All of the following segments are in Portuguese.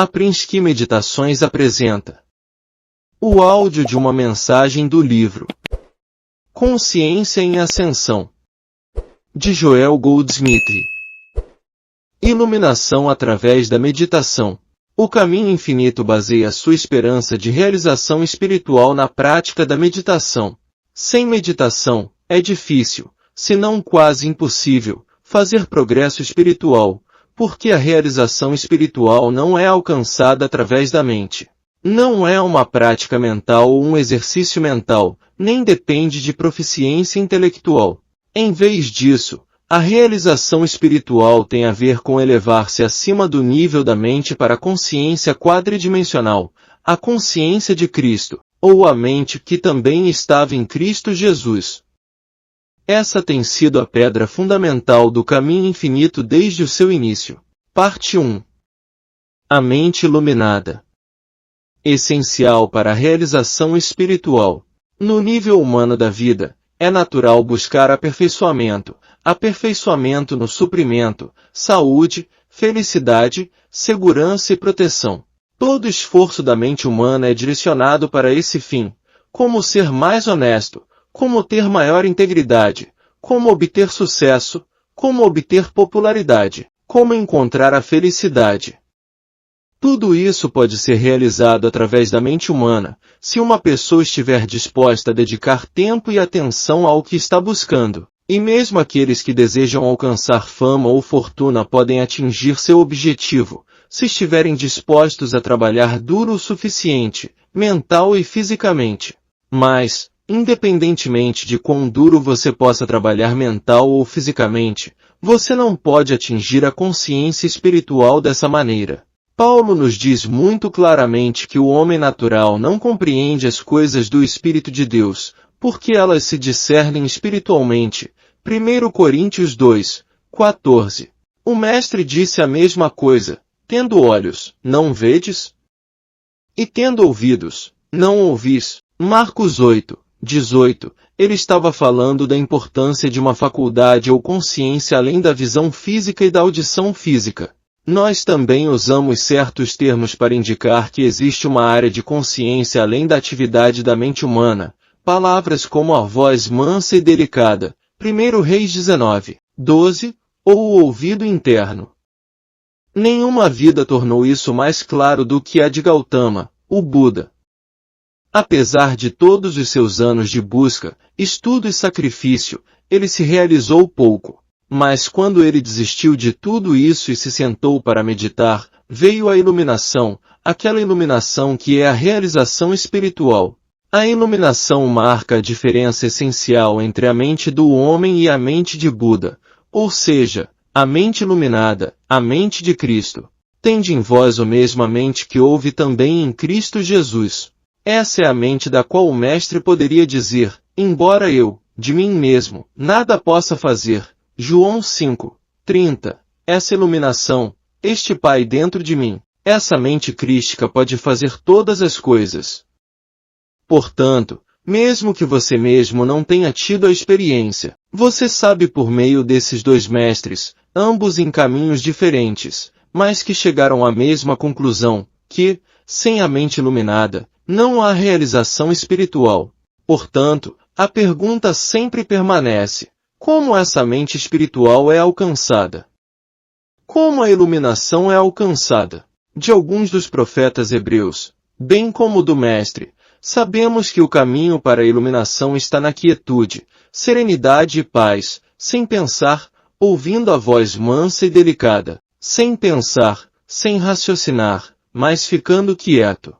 A Prinsky Meditações apresenta o áudio de uma mensagem do livro Consciência em Ascensão, de Joel Goldsmith. Iluminação através da meditação. O caminho infinito baseia sua esperança de realização espiritual na prática da meditação. Sem meditação, é difícil, se não quase impossível, fazer progresso espiritual, porque a realização espiritual não é alcançada através da mente. Não é uma prática mental ou um exercício mental, nem depende de proficiência intelectual. Em vez disso, a realização espiritual tem a ver com elevar-se acima do nível da mente para a consciência quadridimensional, a consciência de Cristo, ou a mente que também estava em Cristo Jesus. Essa tem sido a pedra fundamental do caminho infinito desde o seu início. Parte 1. A mente iluminada. Essencial para a realização espiritual. No nível humano da vida, é natural buscar aperfeiçoamento no suprimento, saúde, felicidade, segurança e proteção. Todo esforço da mente humana é direcionado para esse fim, como ser mais honesto, como ter maior integridade, como obter sucesso, como obter popularidade, como encontrar a felicidade. Tudo isso pode ser realizado através da mente humana, se uma pessoa estiver disposta a dedicar tempo e atenção ao que está buscando. E mesmo aqueles que desejam alcançar fama ou fortuna podem atingir seu objetivo, se estiverem dispostos a trabalhar duro o suficiente, mental e fisicamente. Mas, independentemente de quão duro você possa trabalhar mental ou fisicamente, você não pode atingir a consciência espiritual dessa maneira. Paulo nos diz muito claramente que o homem natural não compreende as coisas do Espírito de Deus, porque elas se discernem espiritualmente. 1 Coríntios 2, 14. O Mestre disse a mesma coisa: tendo olhos, não vedes? E tendo ouvidos, não ouvis? Marcos 8, 18. Ele estava falando da importância de uma faculdade ou consciência além da visão física e da audição física. Nós também usamos certos termos para indicar que existe uma área de consciência além da atividade da mente humana. Palavras como a voz mansa e delicada, 1 Reis 19, 12, ou o ouvido interno. Nenhuma vida tornou isso mais claro do que a de Gautama, o Buda. Apesar de todos os seus anos de busca, estudo e sacrifício, ele se realizou pouco. Mas quando ele desistiu de tudo isso e se sentou para meditar, veio a iluminação, aquela iluminação que é a realização espiritual. A iluminação marca a diferença essencial entre a mente do homem e a mente de Buda, ou seja, a mente iluminada, a mente de Cristo. Tende em vós a mesma mente que houve também em Cristo Jesus. Essa é a mente da qual o Mestre poderia dizer, embora eu, de mim mesmo, nada possa fazer. João 5, 30. Essa iluminação, este Pai dentro de mim, essa mente crística pode fazer todas as coisas. Portanto, mesmo que você mesmo não tenha tido a experiência, você sabe por meio desses dois mestres, ambos em caminhos diferentes, mas que chegaram à mesma conclusão, que, sem a mente iluminada, não há realização espiritual. Portanto, a pergunta sempre permanece: como essa mente espiritual é alcançada? Como a iluminação é alcançada? De alguns dos profetas hebreus, bem como do Mestre, sabemos que o caminho para a iluminação está na quietude, serenidade e paz, sem pensar, ouvindo a voz mansa e delicada, sem pensar, sem raciocinar, mas ficando quieto.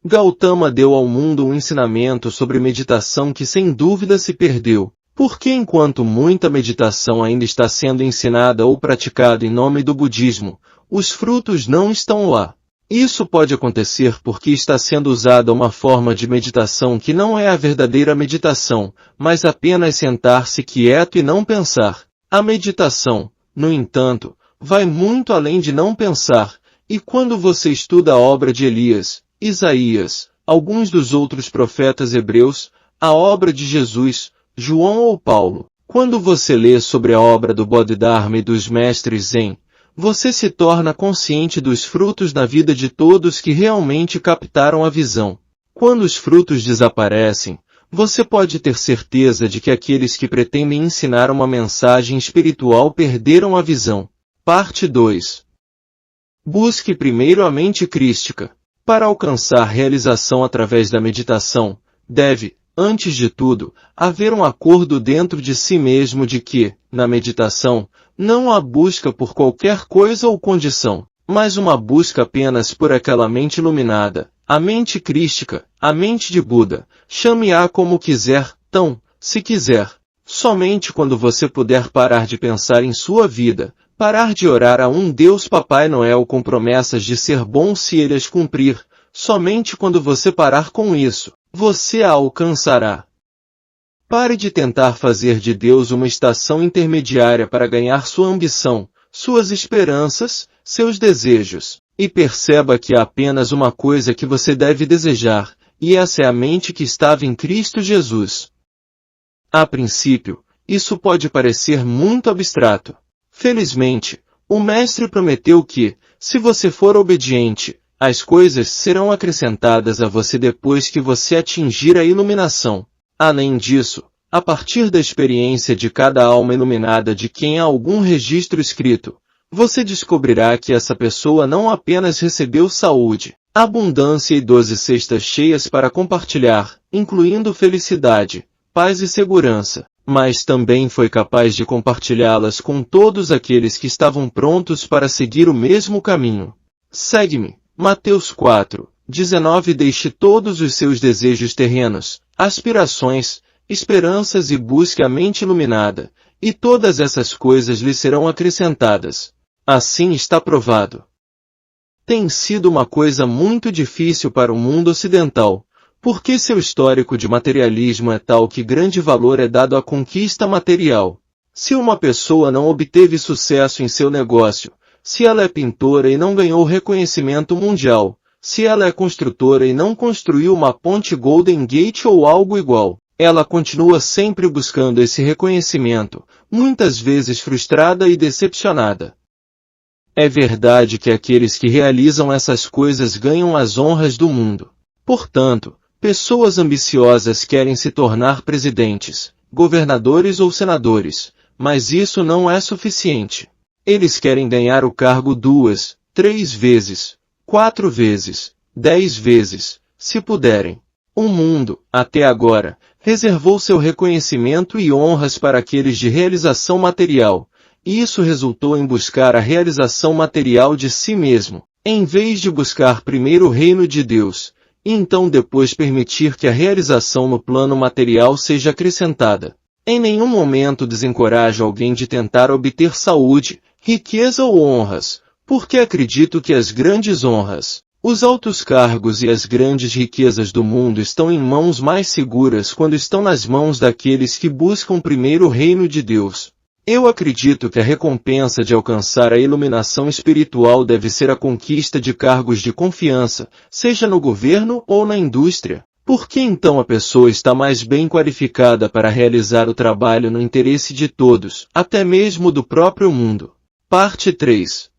Gautama deu ao mundo um ensinamento sobre meditação que sem dúvida se perdeu, porque enquanto muita meditação ainda está sendo ensinada ou praticada em nome do budismo, os frutos não estão lá. Isso pode acontecer porque está sendo usada uma forma de meditação que não é a verdadeira meditação, mas apenas sentar-se quieto e não pensar. A meditação, no entanto, vai muito além de não pensar, e quando você estuda a obra de Elias, Isaías, alguns dos outros profetas hebreus, a obra de Jesus, João ou Paulo, quando você lê sobre a obra do Bodhidharma e dos mestres Zen, você se torna consciente dos frutos na vida de todos que realmente captaram a visão. Quando os frutos desaparecem, você pode ter certeza de que aqueles que pretendem ensinar uma mensagem espiritual perderam a visão. Parte 2. Busque primeiro a mente crística. Para alcançar realização através da meditação, deve, antes de tudo, haver um acordo dentro de si mesmo de que, na meditação, não há busca por qualquer coisa ou condição, mas uma busca apenas por aquela mente iluminada, a mente crística, a mente de Buda. Chame-a como quiser, se quiser. Somente quando você puder parar de pensar em sua vida, parar de orar a um Deus Papai Noel com promessas de ser bom se ele as cumprir, somente quando você parar com isso, você a alcançará. Pare de tentar fazer de Deus uma estação intermediária para ganhar sua ambição, suas esperanças, seus desejos, e perceba que há apenas uma coisa que você deve desejar, e essa é a mente que estava em Cristo Jesus. A princípio, isso pode parecer muito abstrato. Felizmente, o Mestre prometeu que, se você for obediente, as coisas serão acrescentadas a você depois que você atingir a iluminação. Além disso, a partir da experiência de cada alma iluminada de quem há algum registro escrito, você descobrirá que essa pessoa não apenas recebeu saúde, abundância e 12 cestas cheias para compartilhar, incluindo felicidade, paz e segurança, mas também foi capaz de compartilhá-las com todos aqueles que estavam prontos para seguir o mesmo caminho. Segue-me. Mateus 4:19. Deixe todos os seus desejos terrenos, aspirações, esperanças e busque a mente iluminada, e todas essas coisas lhe serão acrescentadas. Assim está provado. Tem sido uma coisa muito difícil para o mundo ocidental, porque seu histórico de materialismo é tal que grande valor é dado à conquista material. Se uma pessoa não obteve sucesso em seu negócio, se ela é pintora e não ganhou reconhecimento mundial, se ela é construtora e não construiu uma ponte Golden Gate ou algo igual, ela continua sempre buscando esse reconhecimento, muitas vezes frustrada e decepcionada. É verdade que aqueles que realizam essas coisas ganham as honras do mundo. Portanto, pessoas ambiciosas querem se tornar presidentes, governadores ou senadores, mas isso não é suficiente. Eles querem ganhar o cargo 2, 3 vezes, 4 vezes, 10 vezes, se puderem. O mundo, até agora, reservou seu reconhecimento e honras para aqueles de realização material, e isso resultou em buscar a realização material de si mesmo, em vez de buscar primeiro o reino de Deus, e então depois permitir que a realização no plano material seja acrescentada. Em nenhum momento desencorajo alguém de tentar obter saúde, riqueza ou honras, porque acredito que as grandes honras, os altos cargos e as grandes riquezas do mundo estão em mãos mais seguras quando estão nas mãos daqueles que buscam primeiro o reino de Deus. Eu acredito que a recompensa de alcançar a iluminação espiritual deve ser a conquista de cargos de confiança, seja no governo ou na indústria. Porque então a pessoa está mais bem qualificada para realizar o trabalho no interesse de todos, até mesmo do próprio mundo. Parte 3.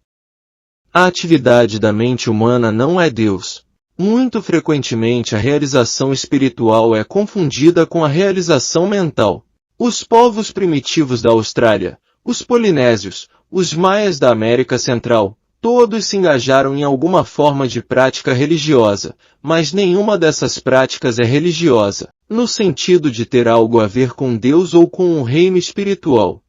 A atividade da mente humana não é Deus. Muito frequentemente a realização espiritual é confundida com a realização mental. Os povos primitivos da Austrália, os polinésios, os maias da América Central, todos se engajaram em alguma forma de prática religiosa, mas nenhuma dessas práticas é religiosa, no sentido de ter algo a ver com Deus ou com o reino espiritual.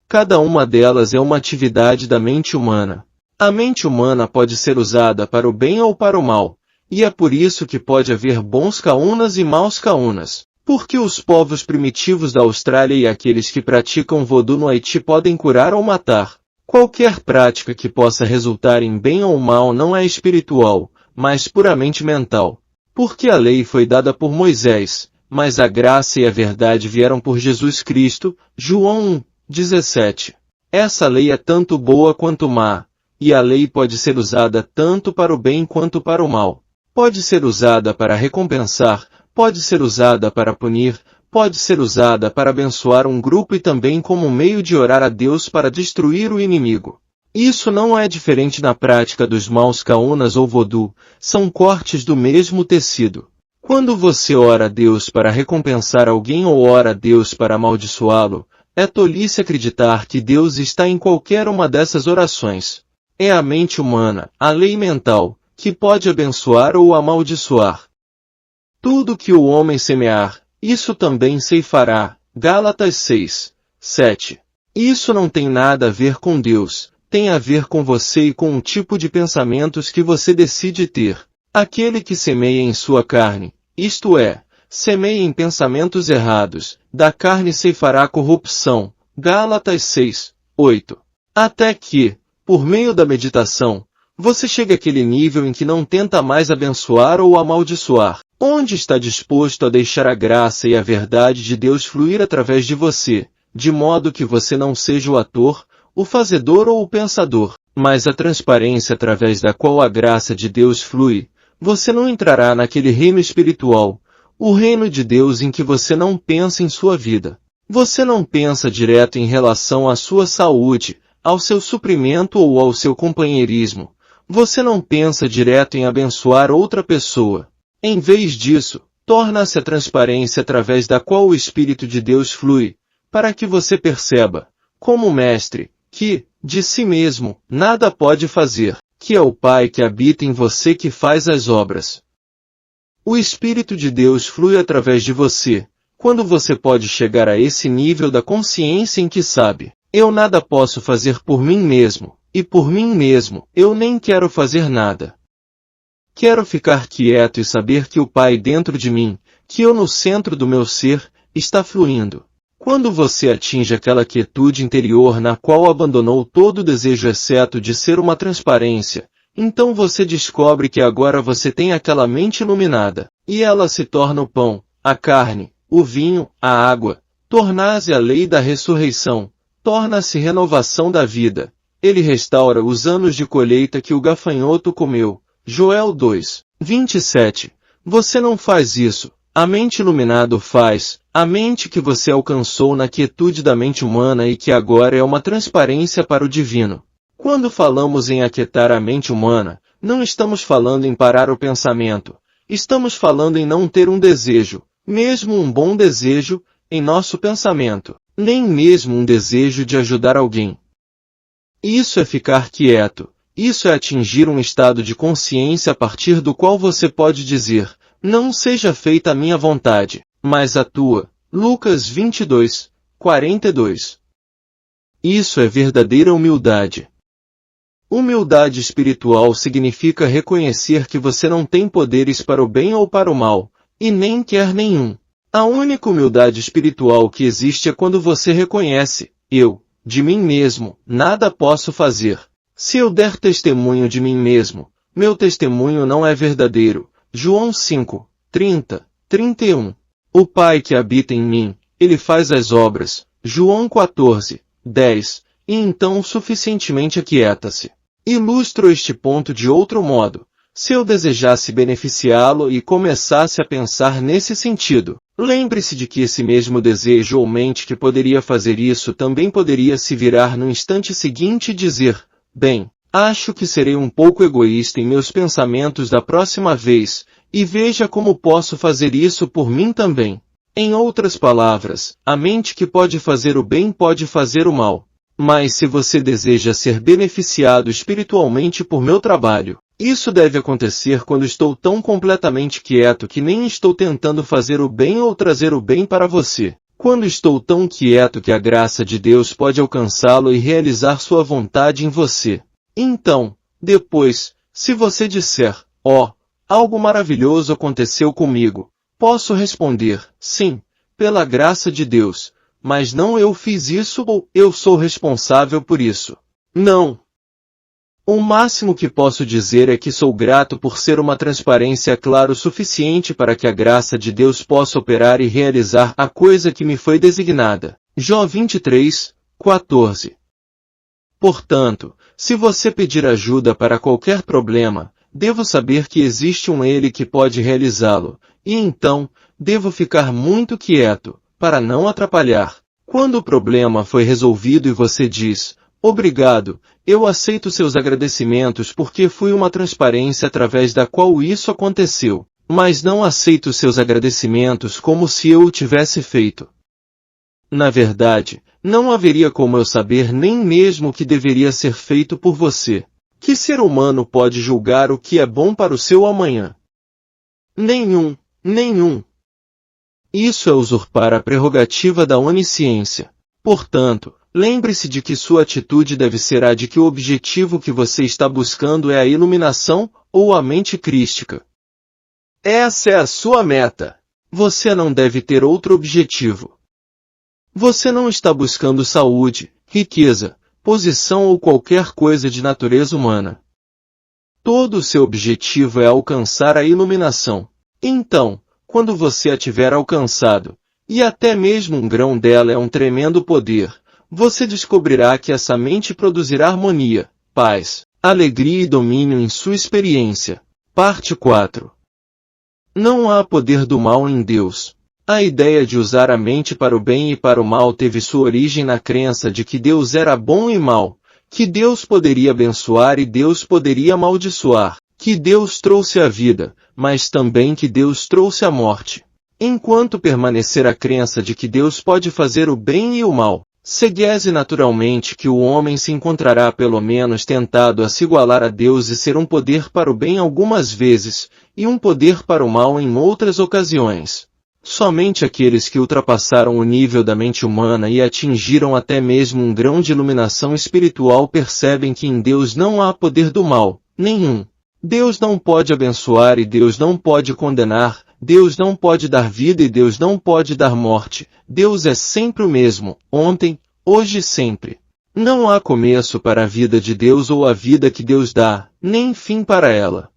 Cada uma delas é uma atividade da mente humana. A mente humana pode ser usada para o bem ou para o mal, e é por isso que pode haver bons kaunas e maus kaunas. Porque os povos primitivos da Austrália e aqueles que praticam voodoo no Haiti podem curar ou matar. Qualquer prática que possa resultar em bem ou mal não é espiritual, mas puramente mental. Porque a lei foi dada por Moisés, mas a graça e a verdade vieram por Jesus Cristo, João 1:17. Essa lei é tanto boa quanto má, e a lei pode ser usada tanto para o bem quanto para o mal. Pode ser usada para recompensar, pode ser usada para punir, pode ser usada para abençoar um grupo e também como meio de orar a Deus para destruir o inimigo. Isso não é diferente na prática dos maus kaunas ou vodu, são cortes do mesmo tecido. Quando você ora a Deus para recompensar alguém ou ora a Deus para amaldiçoá-lo, é tolice acreditar que Deus está em qualquer uma dessas orações. É a mente humana, a lei mental, que pode abençoar ou amaldiçoar. Tudo que o homem semear, isso também ceifará. Gálatas 6, 7. Isso não tem nada a ver com Deus, tem a ver com você e com o tipo de pensamentos que você decide ter. Aquele que semeia em sua carne, isto é, semeia em pensamentos errados, da carne ceifará corrupção. Gálatas 6, 8. Até que, por meio da meditação, você chegue àquele nível em que não tenta mais abençoar ou amaldiçoar, onde está disposto a deixar a graça e a verdade de Deus fluir através de você, de modo que você não seja o ator, o fazedor ou o pensador, mas a transparência através da qual a graça de Deus flui. Você não entrará naquele reino espiritual, o reino de Deus em que você não pensa em sua vida. Você não pensa direto em relação à sua saúde, ao seu suprimento ou ao seu companheirismo. Você não pensa direto em abençoar outra pessoa. Em vez disso, torna-se a transparência através da qual o Espírito de Deus flui, para que você perceba, como mestre, que, de si mesmo, nada pode fazer, que é o Pai que habita em você que faz as obras. O Espírito de Deus flui através de você, quando você pode chegar a esse nível da consciência em que sabe, eu nada posso fazer por mim mesmo, e por mim mesmo, eu nem quero fazer nada. Quero ficar quieto e saber que o Pai dentro de mim, que eu no centro do meu ser, está fluindo. Quando você atinge aquela quietude interior na qual abandonou todo o desejo exceto de ser uma transparência, então você descobre que agora você tem aquela mente iluminada, e ela se torna o pão, a carne, o vinho, a água, tornar-se a lei da ressurreição, torna-se renovação da vida. Ele restaura os anos de colheita que o gafanhoto comeu. Joel 2, 27. Você não faz isso. A mente iluminada o faz, a mente que você alcançou na quietude da mente humana e que agora é uma transparência para o divino. Quando falamos em aquietar a mente humana, não estamos falando em parar o pensamento. Estamos falando em não ter um desejo, mesmo um bom desejo, em nosso pensamento, nem mesmo um desejo de ajudar alguém. Isso é ficar quieto. Isso é atingir um estado de consciência a partir do qual você pode dizer, não seja feita a minha vontade, mas a tua. Lucas 22, 42. Isso é verdadeira humildade. Humildade espiritual significa reconhecer que você não tem poderes para o bem ou para o mal, e nem quer nenhum. A única humildade espiritual que existe é quando você reconhece, eu, de mim mesmo, nada posso fazer. Se eu der testemunho de mim mesmo, meu testemunho não é verdadeiro. João 5, 30, 31. O Pai que habita em mim, Ele faz as obras. João 14, 10. E então suficientemente aquieta-se. Ilustro este ponto de outro modo. Se eu desejasse beneficiá-lo e começasse a pensar nesse sentido, lembre-se de que esse mesmo desejo ou mente que poderia fazer isso também poderia se virar no instante seguinte e dizer, bem, acho que serei um pouco egoísta em meus pensamentos da próxima vez, e veja como posso fazer isso por mim também. Em outras palavras, a mente que pode fazer o bem pode fazer o mal. Mas se você deseja ser beneficiado espiritualmente por meu trabalho, isso deve acontecer quando estou tão completamente quieto que nem estou tentando fazer o bem ou trazer o bem para você. Quando estou tão quieto que a graça de Deus pode alcançá-lo e realizar sua vontade em você. Então, depois, se você disser, algo maravilhoso aconteceu comigo, posso responder, sim, pela graça de Deus, mas não eu fiz isso ou eu sou responsável por isso. Não. O máximo que posso dizer é que sou grato por ser uma transparência clara o suficiente para que a graça de Deus possa operar e realizar a coisa que me foi designada. Jó 23, 14. Portanto, se você pedir ajuda para qualquer problema, devo saber que existe um Ele que pode realizá-lo, e então, devo ficar muito quieto, para não atrapalhar. Quando o problema foi resolvido e você diz, Obrigado, eu aceito seus agradecimentos porque fui uma transparência através da qual isso aconteceu, mas não aceito seus agradecimentos como se eu o tivesse feito. Na verdade, não haveria como eu saber nem mesmo o que deveria ser feito por você. Que ser humano pode julgar o que é bom para o seu amanhã? Nenhum. Isso é usurpar a prerrogativa da onisciência. Portanto, lembre-se de que sua atitude deve ser a de que o objetivo que você está buscando é a iluminação ou a mente crística. Essa é a sua meta. Você não deve ter outro objetivo. Você não está buscando saúde, riqueza, posição ou qualquer coisa de natureza humana. Todo o seu objetivo é alcançar a iluminação. Então, quando você a tiver alcançado, e até mesmo um grão dela é um tremendo poder, você descobrirá que essa mente produzirá harmonia, paz, alegria e domínio em sua experiência. Parte 4. Não há poder do mal em Deus. A ideia de usar a mente para o bem e para o mal teve sua origem na crença de que Deus era bom e mau, que Deus poderia abençoar e Deus poderia amaldiçoar, que Deus trouxe a vida, mas também que Deus trouxe a morte. Enquanto permanecer a crença de que Deus pode fazer o bem e o mal, segue naturalmente que o homem se encontrará pelo menos tentado a se igualar a Deus e ser um poder para o bem algumas vezes, e um poder para o mal em outras ocasiões. Somente aqueles que ultrapassaram o nível da mente humana e atingiram até mesmo um grão de iluminação espiritual percebem que em Deus não há poder do mal, nenhum. Deus não pode abençoar e Deus não pode condenar, Deus não pode dar vida e Deus não pode dar morte. Deus é sempre o mesmo, ontem, hoje e sempre. Não há começo para a vida de Deus ou a vida que Deus dá, nem fim para ela.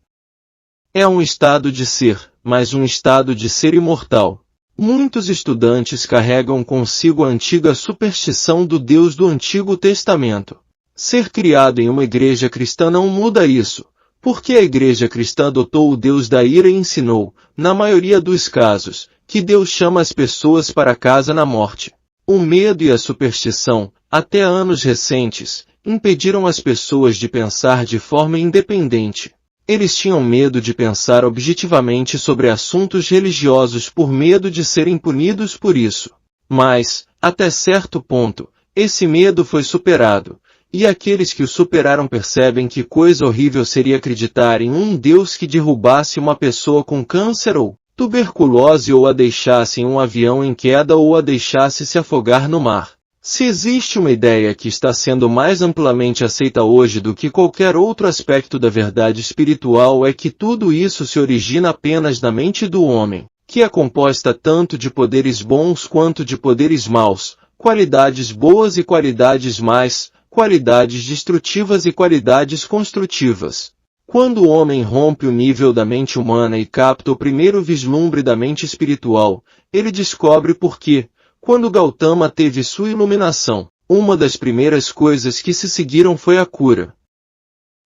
É um estado de ser, mas um estado de ser imortal. Muitos estudantes carregam consigo a antiga superstição do Deus do Antigo Testamento. Ser criado em uma igreja cristã não muda isso, porque a igreja cristã adotou o Deus da ira e ensinou, na maioria dos casos, que Deus chama as pessoas para casa na morte. O medo e a superstição, até anos recentes, impediram as pessoas de pensar de forma independente. Eles tinham medo de pensar objetivamente sobre assuntos religiosos por medo de serem punidos por isso. Mas, até certo ponto, esse medo foi superado, e aqueles que o superaram percebem que coisa horrível seria acreditar em um Deus que derrubasse uma pessoa com câncer ou tuberculose ou a deixasse em um avião em queda ou a deixasse se afogar no mar. Se existe uma ideia que está sendo mais amplamente aceita hoje do que qualquer outro aspecto da verdade espiritual é que tudo isso se origina apenas na mente do homem, que é composta tanto de poderes bons quanto de poderes maus, qualidades boas e qualidades más, qualidades destrutivas e qualidades construtivas. Quando o homem rompe o nível da mente humana e capta o primeiro vislumbre da mente espiritual, ele descobre por que, quando Gautama teve sua iluminação, uma das primeiras coisas que se seguiram foi a cura.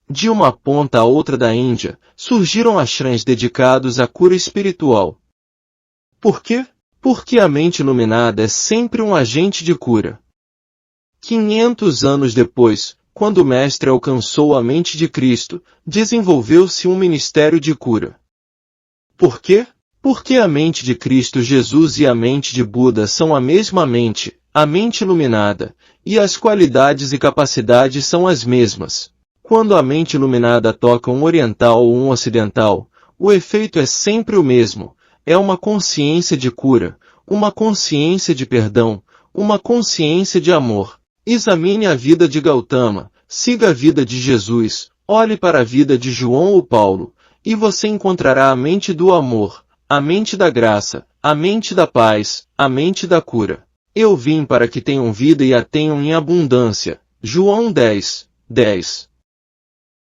De uma ponta a outra da Índia, surgiram ashrams dedicados à cura espiritual. Por quê? Porque a mente iluminada é sempre um agente de cura. 500 anos depois, quando o Mestre alcançou a mente de Cristo, desenvolveu-se um ministério de cura. Por quê? Porque a mente de Cristo Jesus e a mente de Buda são a mesma mente, a mente iluminada, e as qualidades e capacidades são as mesmas. Quando a mente iluminada toca um oriental ou um ocidental, o efeito é sempre o mesmo, é uma consciência de cura, uma consciência de perdão, uma consciência de amor. Examine a vida de Gautama, siga a vida de Jesus, olhe para a vida de João ou Paulo, e você encontrará a mente do amor, a mente da graça, a mente da paz, a mente da cura. Eu vim para que tenham vida e a tenham em abundância. João 10:10.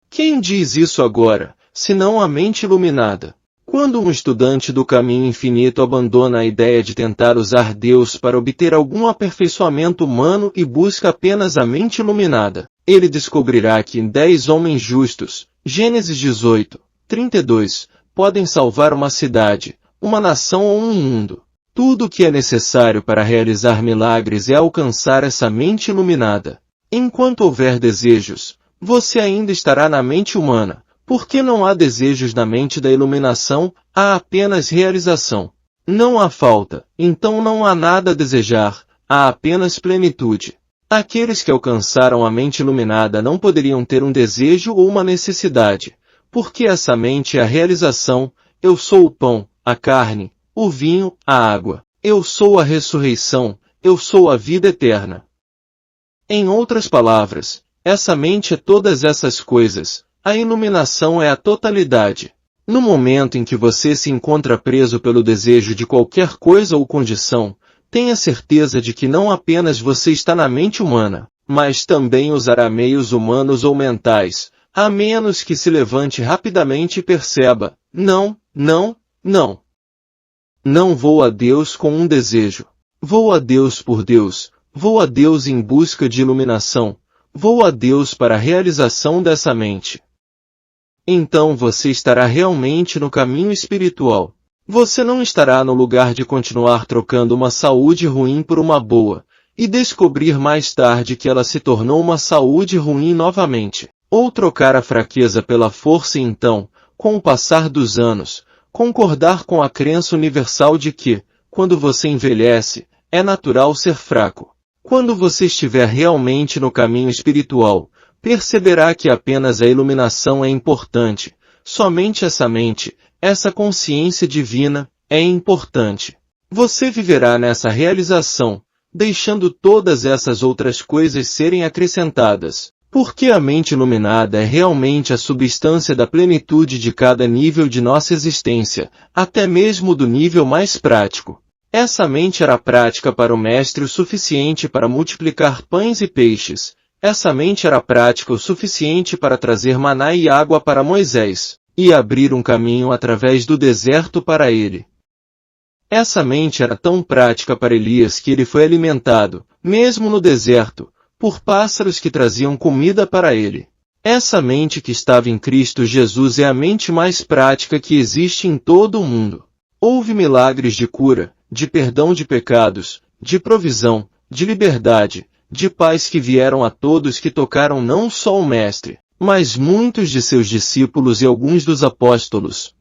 Quem diz isso agora, senão a mente iluminada? Quando um estudante do caminho infinito abandona a ideia de tentar usar Deus para obter algum aperfeiçoamento humano e busca apenas a mente iluminada, ele descobrirá que 10 homens justos, Gênesis 18:32, podem salvar uma cidade, uma nação ou um mundo. Tudo o que é necessário para realizar milagres é alcançar essa mente iluminada. Enquanto houver desejos, você ainda estará na mente humana, porque não há desejos na mente da iluminação, há apenas realização. Não há falta, então não há nada a desejar, há apenas plenitude. Aqueles que alcançaram a mente iluminada não poderiam ter um desejo ou uma necessidade, porque essa mente é a realização. Eu sou o pão, a carne, o vinho, a água. Eu sou a ressurreição, eu sou a vida eterna. Em outras palavras, essa mente é todas essas coisas, a iluminação é a totalidade. No momento em que você se encontra preso pelo desejo de qualquer coisa ou condição, tenha certeza de que não apenas você está na mente humana, mas também usará meios humanos ou mentais, a menos que se levante rapidamente e perceba, não. Não vou a Deus com um desejo. Vou a Deus por Deus, vou a Deus em busca de iluminação, vou a Deus para a realização dessa mente. Então você estará realmente no caminho espiritual. Você não estará no lugar de continuar trocando uma saúde ruim por uma boa, e descobrir mais tarde que ela se tornou uma saúde ruim novamente. Ou trocar a fraqueza pela força e então, com o passar dos anos, concordar com a crença universal de que, quando você envelhece, é natural ser fraco. Quando você estiver realmente no caminho espiritual, perceberá que apenas a iluminação é importante, somente essa mente, essa consciência divina, é importante. Você viverá nessa realização, deixando todas essas outras coisas serem acrescentadas, porque a mente iluminada é realmente a substância da plenitude de cada nível de nossa existência, até mesmo do nível mais prático. Essa mente era prática para o Mestre o suficiente para multiplicar pães e peixes. Essa mente era prática o suficiente para trazer maná e água para Moisés, e abrir um caminho através do deserto para ele. Essa mente era tão prática para Elias que ele foi alimentado, mesmo no deserto, por pássaros que traziam comida para ele. Essa mente que estava em Cristo Jesus é a mente mais prática que existe em todo o mundo. Houve milagres de cura, de perdão de pecados, de provisão, de liberdade, de paz que vieram a todos que tocaram não só o Mestre, mas muitos de seus discípulos e alguns dos apóstolos.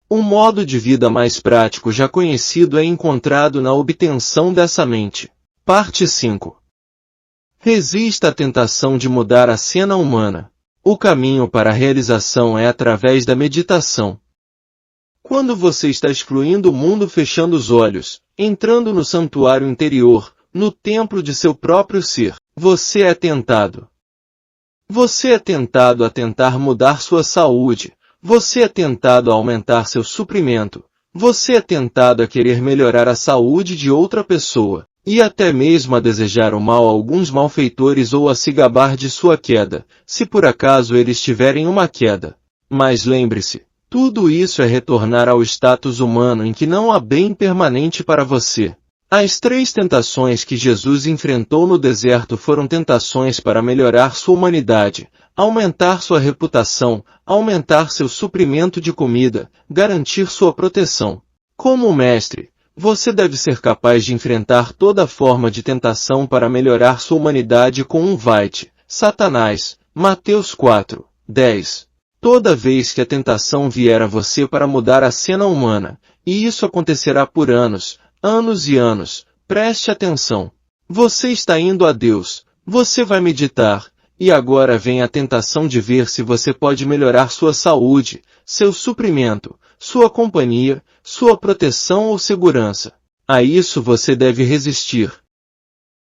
Um modo de vida mais prático já conhecido é encontrado na obtenção dessa mente. Parte 5. Resista à tentação de mudar a cena humana. O caminho para a realização é através da meditação. Quando você está excluindo o mundo fechando os olhos, entrando no santuário interior, no templo de seu próprio ser, você é tentado. Você é tentado a tentar mudar sua saúde, você é tentado a aumentar seu suprimento, você é tentado a querer melhorar a saúde de outra pessoa, e até mesmo a desejar o mal a alguns malfeitores ou a se gabar de sua queda, se por acaso eles tiverem uma queda. Mas lembre-se, tudo isso é retornar ao status humano em que não há bem permanente para você. As 3 tentações que Jesus enfrentou no deserto foram tentações para melhorar sua humanidade, aumentar sua reputação, aumentar seu suprimento de comida, garantir sua proteção. Como mestre, você deve ser capaz de enfrentar toda forma de tentação para melhorar sua humanidade com um vite, Satanás, Mateus 4, 10. Toda vez que a tentação vier a você para mudar a cena humana, e isso acontecerá por anos, anos e anos, preste atenção. Você está indo a Deus, você vai meditar, e agora vem a tentação de ver se você pode melhorar sua saúde, seu suprimento, sua companhia, sua proteção ou segurança. A isso você deve resistir.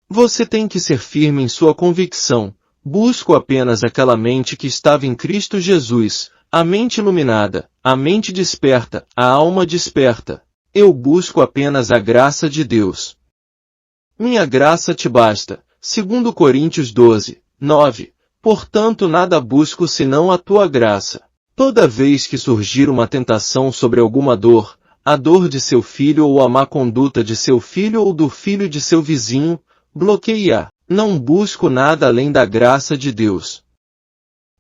Você tem que ser firme em sua convicção. Busco apenas aquela mente que estava em Cristo Jesus, a mente iluminada, a mente desperta, a alma desperta. Eu busco apenas a graça de Deus. Minha graça te basta. 2 Coríntios 12, 9. Portanto nada busco senão a tua graça. Toda vez que surgir uma tentação sobre alguma dor, a dor de seu filho ou a má conduta de seu filho ou do filho de seu vizinho, bloqueie-a. Não busco nada além da graça de Deus.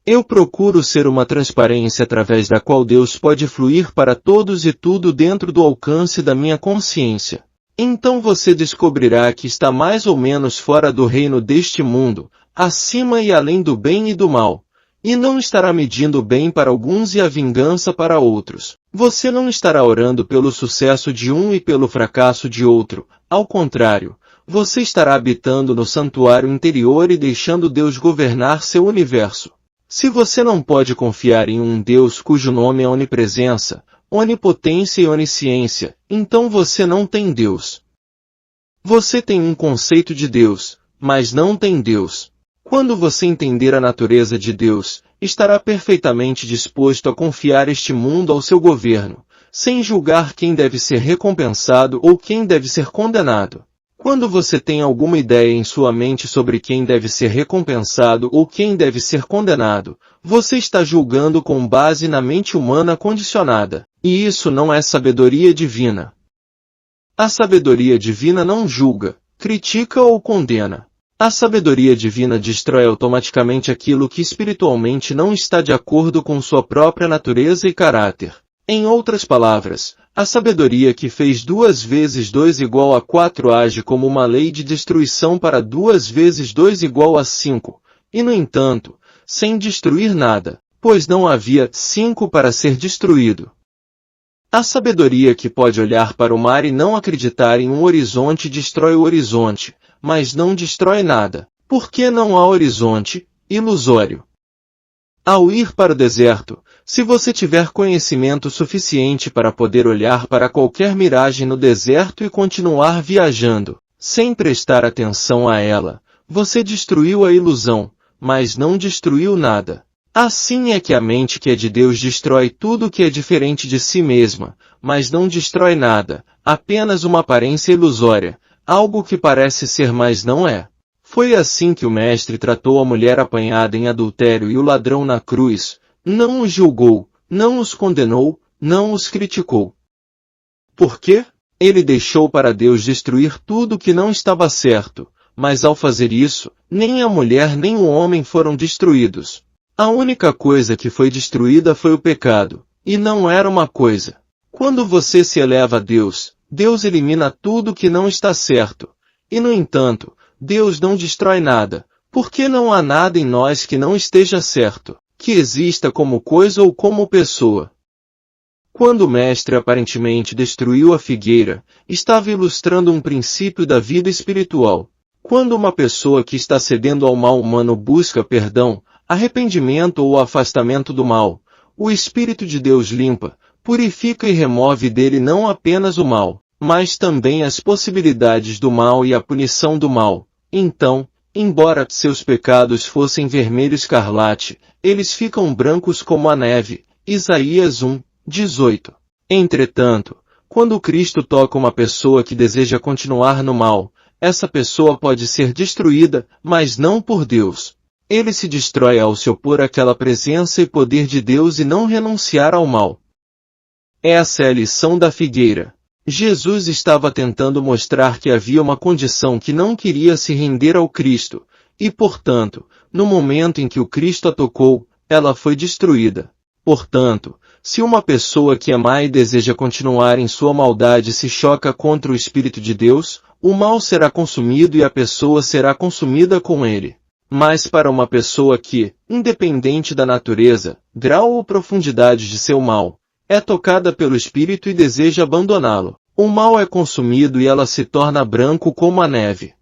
Eu procuro ser uma transparência através da qual Deus pode fluir para todos e tudo dentro do alcance da minha consciência. Então você descobrirá que está mais ou menos fora do reino deste mundo, acima e além do bem e do mal. E não estará medindo o bem para alguns e a vingança para outros. Você não estará orando pelo sucesso de um e pelo fracasso de outro. Ao contrário, você estará habitando no santuário interior e deixando Deus governar seu universo. Se você não pode confiar em um Deus cujo nome é onipresença, onipotência e onisciência, então você não tem Deus. Você tem um conceito de Deus, mas não tem Deus. Quando você entender a natureza de Deus, estará perfeitamente disposto a confiar este mundo ao seu governo, sem julgar quem deve ser recompensado ou quem deve ser condenado. Quando você tem alguma ideia em sua mente sobre quem deve ser recompensado ou quem deve ser condenado, você está julgando com base na mente humana condicionada, e isso não é sabedoria divina. A sabedoria divina não julga, critica ou condena. A sabedoria divina destrói automaticamente aquilo que espiritualmente não está de acordo com sua própria natureza e caráter. Em outras palavras, a sabedoria que fez 2 vezes 2 igual a 4 age como uma lei de destruição para 2 vezes 2 igual a 5, e no entanto, sem destruir nada, pois não havia 5 para ser destruído. A sabedoria que pode olhar para o mar e não acreditar em um horizonte destrói o horizonte, mas não destrói nada, porque não há horizonte, ilusório. Ao ir para o deserto, se você tiver conhecimento suficiente para poder olhar para qualquer miragem no deserto e continuar viajando, sem prestar atenção a ela, você destruiu a ilusão, mas não destruiu nada. Assim é que a mente que é de Deus destrói tudo que é diferente de si mesma, mas não destrói nada, apenas uma aparência ilusória, algo que parece ser mas não é. Foi assim que o Mestre tratou a mulher apanhada em adultério e o ladrão na cruz, não os julgou, não os condenou, não os criticou. Por quê? Ele deixou para Deus destruir tudo que não estava certo, mas ao fazer isso, nem a mulher nem o homem foram destruídos. A única coisa que foi destruída foi o pecado, e não era uma coisa. Quando você se eleva a Deus, Deus elimina tudo que não está certo. E no entanto, Deus não destrói nada, porque não há nada em nós que não esteja certo, que exista como coisa ou como pessoa. Quando o Mestre aparentemente destruiu a figueira, estava ilustrando um princípio da vida espiritual. Quando uma pessoa que está cedendo ao mal humano busca perdão, arrependimento ou afastamento do mal, o Espírito de Deus limpa, purifica e remove dele não apenas o mal, mas também as possibilidades do mal e a punição do mal. Então, embora seus pecados fossem vermelho escarlate, eles ficam brancos como a neve. Isaías 1:18. Entretanto, quando Cristo toca uma pessoa que deseja continuar no mal, essa pessoa pode ser destruída, mas não por Deus. Ele se destrói ao se opor àquela presença e poder de Deus e não renunciar ao mal. Essa é a lição da figueira. Jesus estava tentando mostrar que havia uma condição que não queria se render ao Cristo, e portanto, no momento em que o Cristo a tocou, ela foi destruída. Portanto, se uma pessoa que ama e deseja continuar em sua maldade se choca contra o Espírito de Deus, o mal será consumido e a pessoa será consumida com ele. Mas para uma pessoa que, independente da natureza, grau ou profundidade de seu mal, é tocada pelo Espírito e deseja abandoná-lo, o mal é consumido e ela se torna branco como a neve.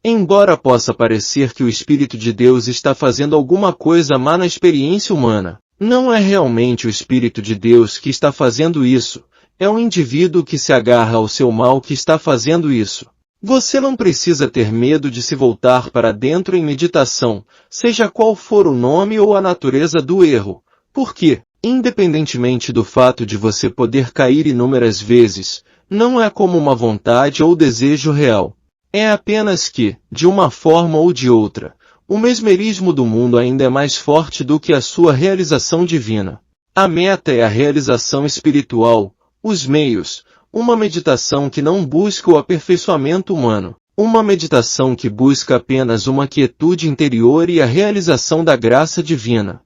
Embora possa parecer que o Espírito de Deus está fazendo alguma coisa má na experiência humana, não é realmente o Espírito de Deus que está fazendo isso, é o indivíduo que se agarra ao seu mal que está fazendo isso. Você não precisa ter medo de se voltar para dentro em meditação, seja qual for o nome ou a natureza do erro, porque, independentemente do fato de você poder cair inúmeras vezes, não é como uma vontade ou desejo real. É apenas que, de uma forma ou de outra, o mesmerismo do mundo ainda é mais forte do que a sua realização divina. A meta é a realização espiritual, os meios, uma meditação que não busca o aperfeiçoamento humano, uma meditação que busca apenas uma quietude interior e a realização da graça divina.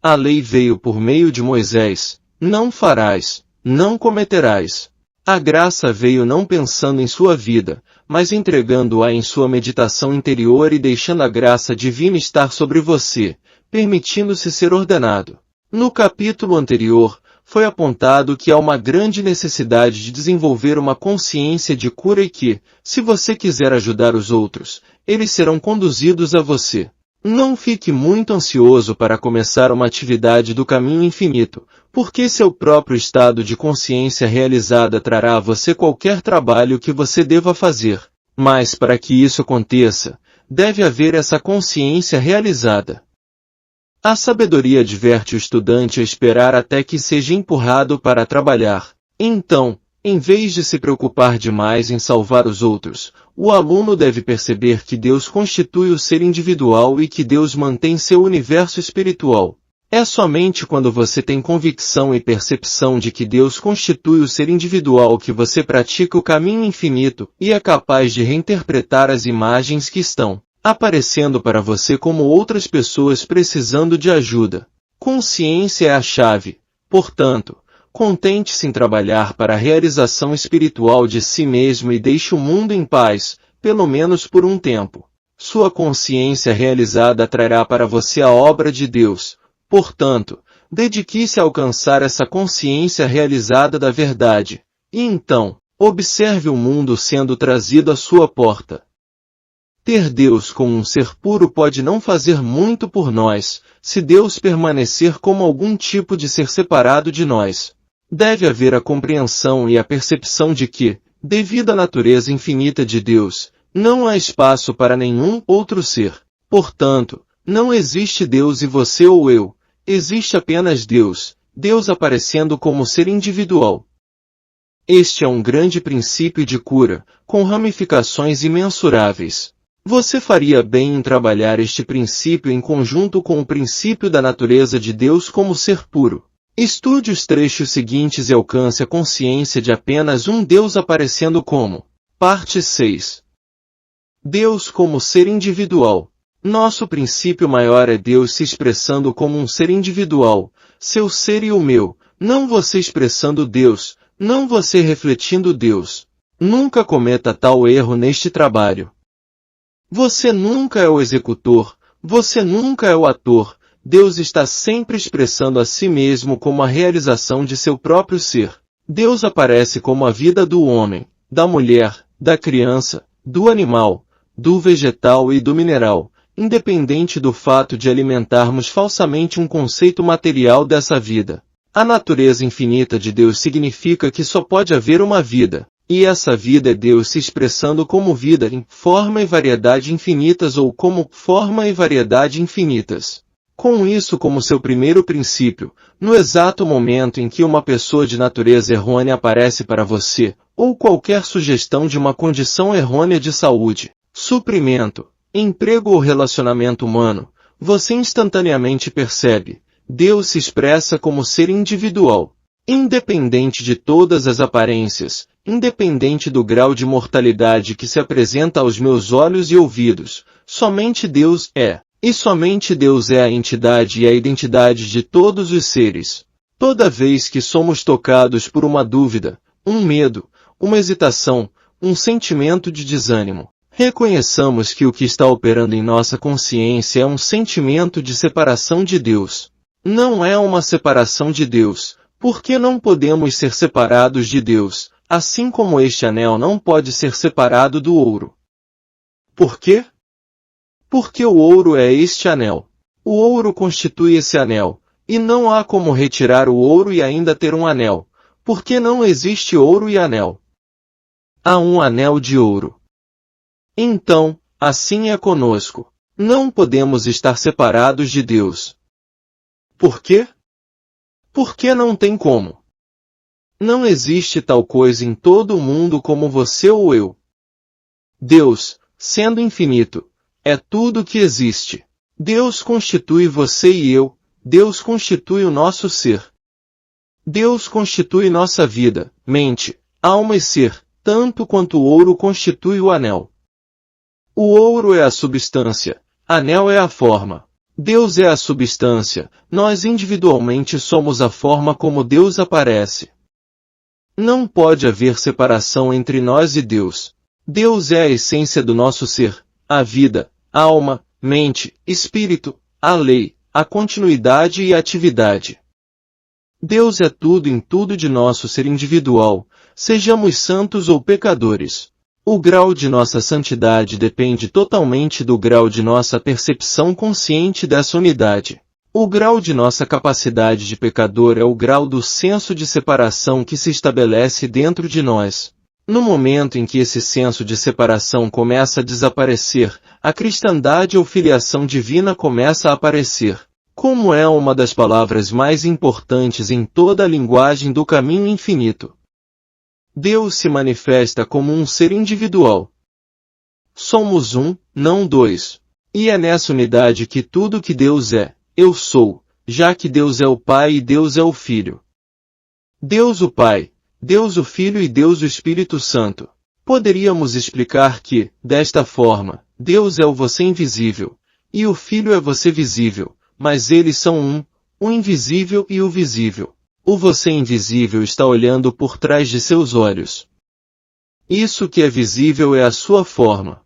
A lei veio por meio de Moisés, não farás, não cometerás. A graça veio não pensando em sua vida, mas entregando-a em sua meditação interior e deixando a graça divina estar sobre você, permitindo-se ser ordenado. No capítulo anterior, foi apontado que há uma grande necessidade de desenvolver uma consciência de cura e que, se você quiser ajudar os outros, eles serão conduzidos a você. Não fique muito ansioso para começar uma atividade do caminho infinito, porque seu próprio estado de consciência realizada trará a você qualquer trabalho que você deva fazer. Mas para que isso aconteça, deve haver essa consciência realizada. A sabedoria adverte o estudante a esperar até que seja empurrado para trabalhar. Então, em vez de se preocupar demais em salvar os outros, o aluno deve perceber que Deus constitui o ser individual e que Deus mantém seu universo espiritual. É somente quando você tem convicção e percepção de que Deus constitui o ser individual que você pratica o caminho infinito e é capaz de reinterpretar as imagens que estão aparecendo para você como outras pessoas precisando de ajuda. Consciência é a chave. Portanto, contente-se em trabalhar para a realização espiritual de si mesmo e deixe o mundo em paz, pelo menos por um tempo. Sua consciência realizada trará para você a obra de Deus. Portanto, dedique-se a alcançar essa consciência realizada da verdade. E então, observe o mundo sendo trazido à sua porta. Ter Deus como um ser puro pode não fazer muito por nós, se Deus permanecer como algum tipo de ser separado de nós. Deve haver a compreensão e a percepção de que, devido à natureza infinita de Deus, não há espaço para nenhum outro ser. Portanto, não existe Deus e você ou eu, existe apenas Deus, Deus aparecendo como ser individual. Este é um grande princípio de cura, com ramificações imensuráveis. Você faria bem em trabalhar este princípio em conjunto com o princípio da natureza de Deus como ser puro. Estude os trechos seguintes e alcance a consciência de apenas um Deus aparecendo como. Parte 6. Deus como ser individual. Nosso princípio maior é Deus se expressando como um ser individual, seu ser e o meu, não você expressando Deus, não você refletindo Deus. Nunca cometa tal erro neste trabalho. Você nunca é o executor, você nunca é o ator, Deus está sempre expressando a si mesmo como a realização de seu próprio ser. Deus aparece como a vida do homem, da mulher, da criança, do animal, do vegetal e do mineral, independente do fato de alimentarmos falsamente um conceito material dessa vida. A natureza infinita de Deus significa que só pode haver uma vida. E essa vida é Deus se expressando como vida em forma e variedade infinitas ou como forma e variedade infinitas. Com isso como seu primeiro princípio, no exato momento em que uma pessoa de natureza errônea aparece para você, ou qualquer sugestão de uma condição errônea de saúde, suprimento, emprego ou relacionamento humano, você instantaneamente percebe, Deus se expressa como ser individual. Independente de todas as aparências, independente do grau de mortalidade que se apresenta aos meus olhos e ouvidos, somente Deus é, e somente Deus é a entidade e a identidade de todos os seres. Toda vez que somos tocados por uma dúvida, um medo, uma hesitação, um sentimento de desânimo, reconheçamos que o que está operando em nossa consciência é um sentimento de separação de Deus. Não é uma separação de Deus. Porque não podemos ser separados de Deus, assim como este anel não pode ser separado do ouro. Por quê? Porque o ouro é este anel. O ouro constitui esse anel, e não há como retirar o ouro e ainda ter um anel, porque não existe ouro e anel. Há um anel de ouro. Então, assim é conosco. Não podemos estar separados de Deus. Por quê? Porque não tem como. Não existe tal coisa em todo o mundo como você ou eu. Deus, sendo infinito, é tudo que existe. Deus constitui você e eu, Deus constitui o nosso ser. Deus constitui nossa vida, mente, alma e ser, tanto quanto o ouro constitui o anel. O ouro é a substância, anel é a forma. Deus é a substância, nós individualmente somos a forma como Deus aparece. Não pode haver separação entre nós e Deus. Deus é a essência do nosso ser, a vida, alma, mente, espírito, a lei, a continuidade e a atividade. Deus é tudo em tudo de nosso ser individual, sejamos santos ou pecadores. O grau de nossa santidade depende totalmente do grau de nossa percepção consciente dessa unidade. O grau de nossa capacidade de pecador é o grau do senso de separação que se estabelece dentro de nós. No momento em que esse senso de separação começa a desaparecer, a cristandade ou filiação divina começa a aparecer. Como é uma das palavras mais importantes em toda a linguagem do caminho infinito. Deus se manifesta como um ser individual. Somos um, não dois. E é nessa unidade que tudo que Deus é, eu sou, já que Deus é o Pai e Deus é o Filho. Deus o Pai, Deus o Filho e Deus o Espírito Santo. Poderíamos explicar que, desta forma, Deus é o você invisível, e o Filho é você visível, mas eles são um, o invisível e o visível. O você invisível está olhando por trás de seus olhos. Isso que é visível é a sua forma.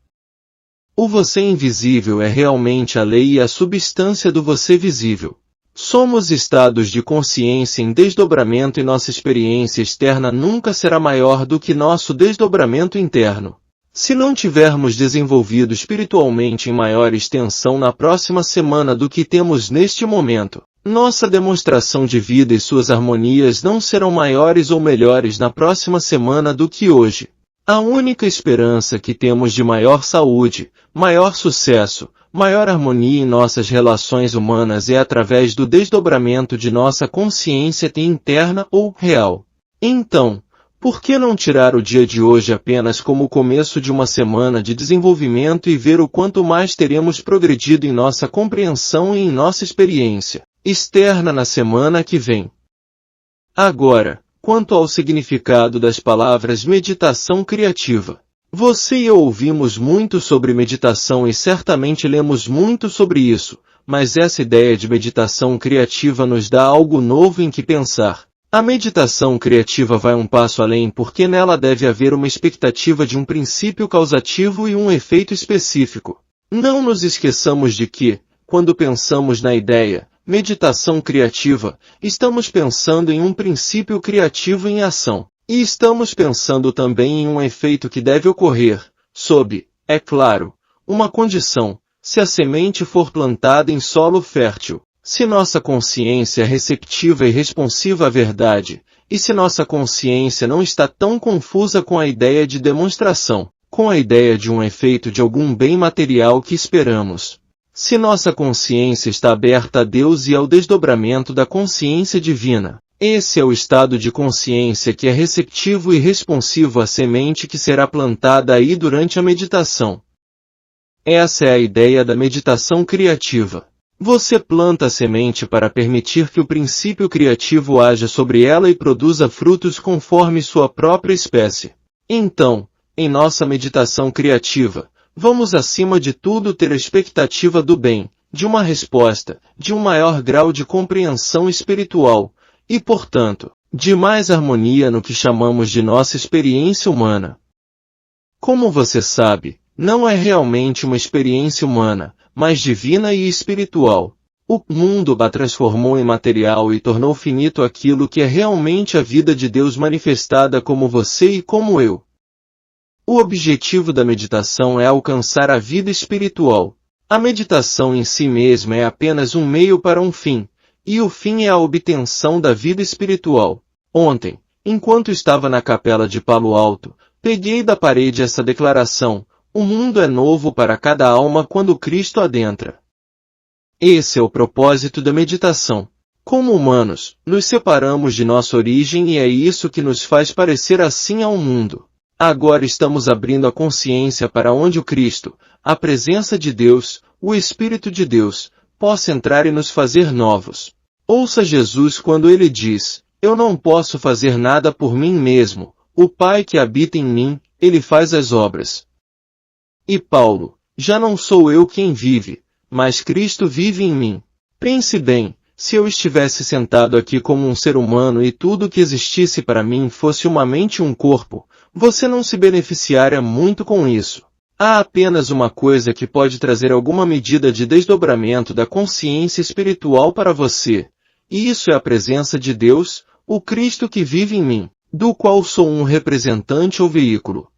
O você invisível é realmente a lei e a substância do você visível. Somos estados de consciência em desdobramento e nossa experiência externa nunca será maior do que nosso desdobramento interno. Se não tivermos desenvolvido espiritualmente em maior extensão na próxima semana do que temos neste momento, nossa demonstração de vida e suas harmonias não serão maiores ou melhores na próxima semana do que hoje. A única esperança que temos de maior saúde, maior sucesso, maior harmonia em nossas relações humanas é através do desdobramento de nossa consciência interna ou real. Então, por que não tirar o dia de hoje apenas como o começo de uma semana de desenvolvimento e ver o quanto mais teremos progredido em nossa compreensão e em nossa experiência externa na semana que vem? Agora, quanto ao significado das palavras meditação criativa. Você e eu ouvimos muito sobre meditação e certamente lemos muito sobre isso, mas essa ideia de meditação criativa nos dá algo novo em que pensar. A meditação criativa vai um passo além porque nela deve haver uma expectativa de um princípio causativo e um efeito específico. Não nos esqueçamos de que, quando pensamos na ideia, meditação criativa, estamos pensando em um princípio criativo em ação. E estamos pensando também em um efeito que deve ocorrer, sob, é claro, uma condição, se a semente for plantada em solo fértil, se nossa consciência é receptiva e responsiva à verdade, e se nossa consciência não está tão confusa com a ideia de demonstração, com a ideia de um efeito de algum bem material que esperamos. Se nossa consciência está aberta a Deus e ao desdobramento da consciência divina, esse é o estado de consciência que é receptivo e responsivo à semente que será plantada aí durante a meditação. Essa é a ideia da meditação criativa. Você planta a semente para permitir que o princípio criativo haja sobre ela e produza frutos conforme sua própria espécie. Então, em nossa meditação criativa, vamos acima de tudo ter a expectativa do bem, de uma resposta, de um maior grau de compreensão espiritual, e, portanto, de mais harmonia no que chamamos de nossa experiência humana. Como você sabe, não é realmente uma experiência humana, mas divina e espiritual. O mundo a transformou em material e tornou finito aquilo que é realmente a vida de Deus manifestada como você e como eu. O objetivo da meditação é alcançar a vida espiritual. A meditação em si mesma é apenas um meio para um fim. E o fim é a obtenção da vida espiritual. Ontem, enquanto estava na capela de Palo Alto, peguei da parede essa declaração: o mundo é novo para cada alma quando Cristo adentra. Esse é o propósito da meditação. Como humanos, nos separamos de nossa origem e é isso que nos faz parecer assim ao mundo. Agora estamos abrindo a consciência para onde o Cristo, a presença de Deus, o Espírito de Deus, possa entrar e nos fazer novos. Ouça Jesus quando ele diz: eu não posso fazer nada por mim mesmo, o Pai que habita em mim, ele faz as obras. E Paulo: já não sou eu quem vive, mas Cristo vive em mim. Pense bem, se eu estivesse sentado aqui como um ser humano e tudo que existisse para mim fosse uma mente e um corpo, você não se beneficiaria muito com isso. Há apenas uma coisa que pode trazer alguma medida de desdobramento da consciência espiritual para você, e isso é a presença de Deus, o Cristo que vive em mim, do qual sou um representante ou veículo.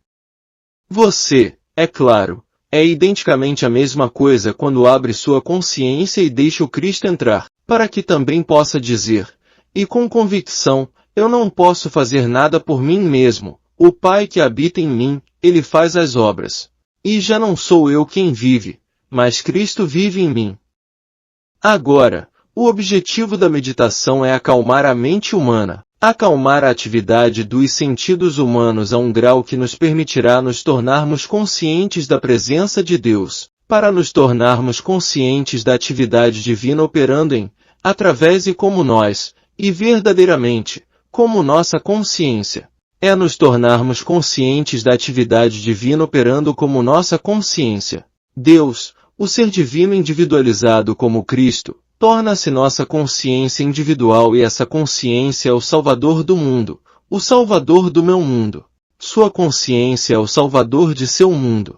Você, é claro, é identicamente a mesma coisa quando abre sua consciência e deixa o Cristo entrar, para que também possa dizer, e com convicção, eu não posso fazer nada por mim mesmo, o Pai que habita em mim, Ele faz as obras. E já não sou eu quem vive, mas Cristo vive em mim. Agora, o objetivo da meditação é acalmar a mente humana, acalmar a atividade dos sentidos humanos a um grau que nos permitirá nos tornarmos conscientes da presença de Deus, para nos tornarmos conscientes da atividade divina operando em, através e como nós, e verdadeiramente, como nossa consciência. É nos tornarmos conscientes da atividade divina operando como nossa consciência. Deus, o ser divino individualizado como Cristo, torna-se nossa consciência individual e essa consciência é o Salvador do mundo, o Salvador do meu mundo. Sua consciência é o Salvador de seu mundo.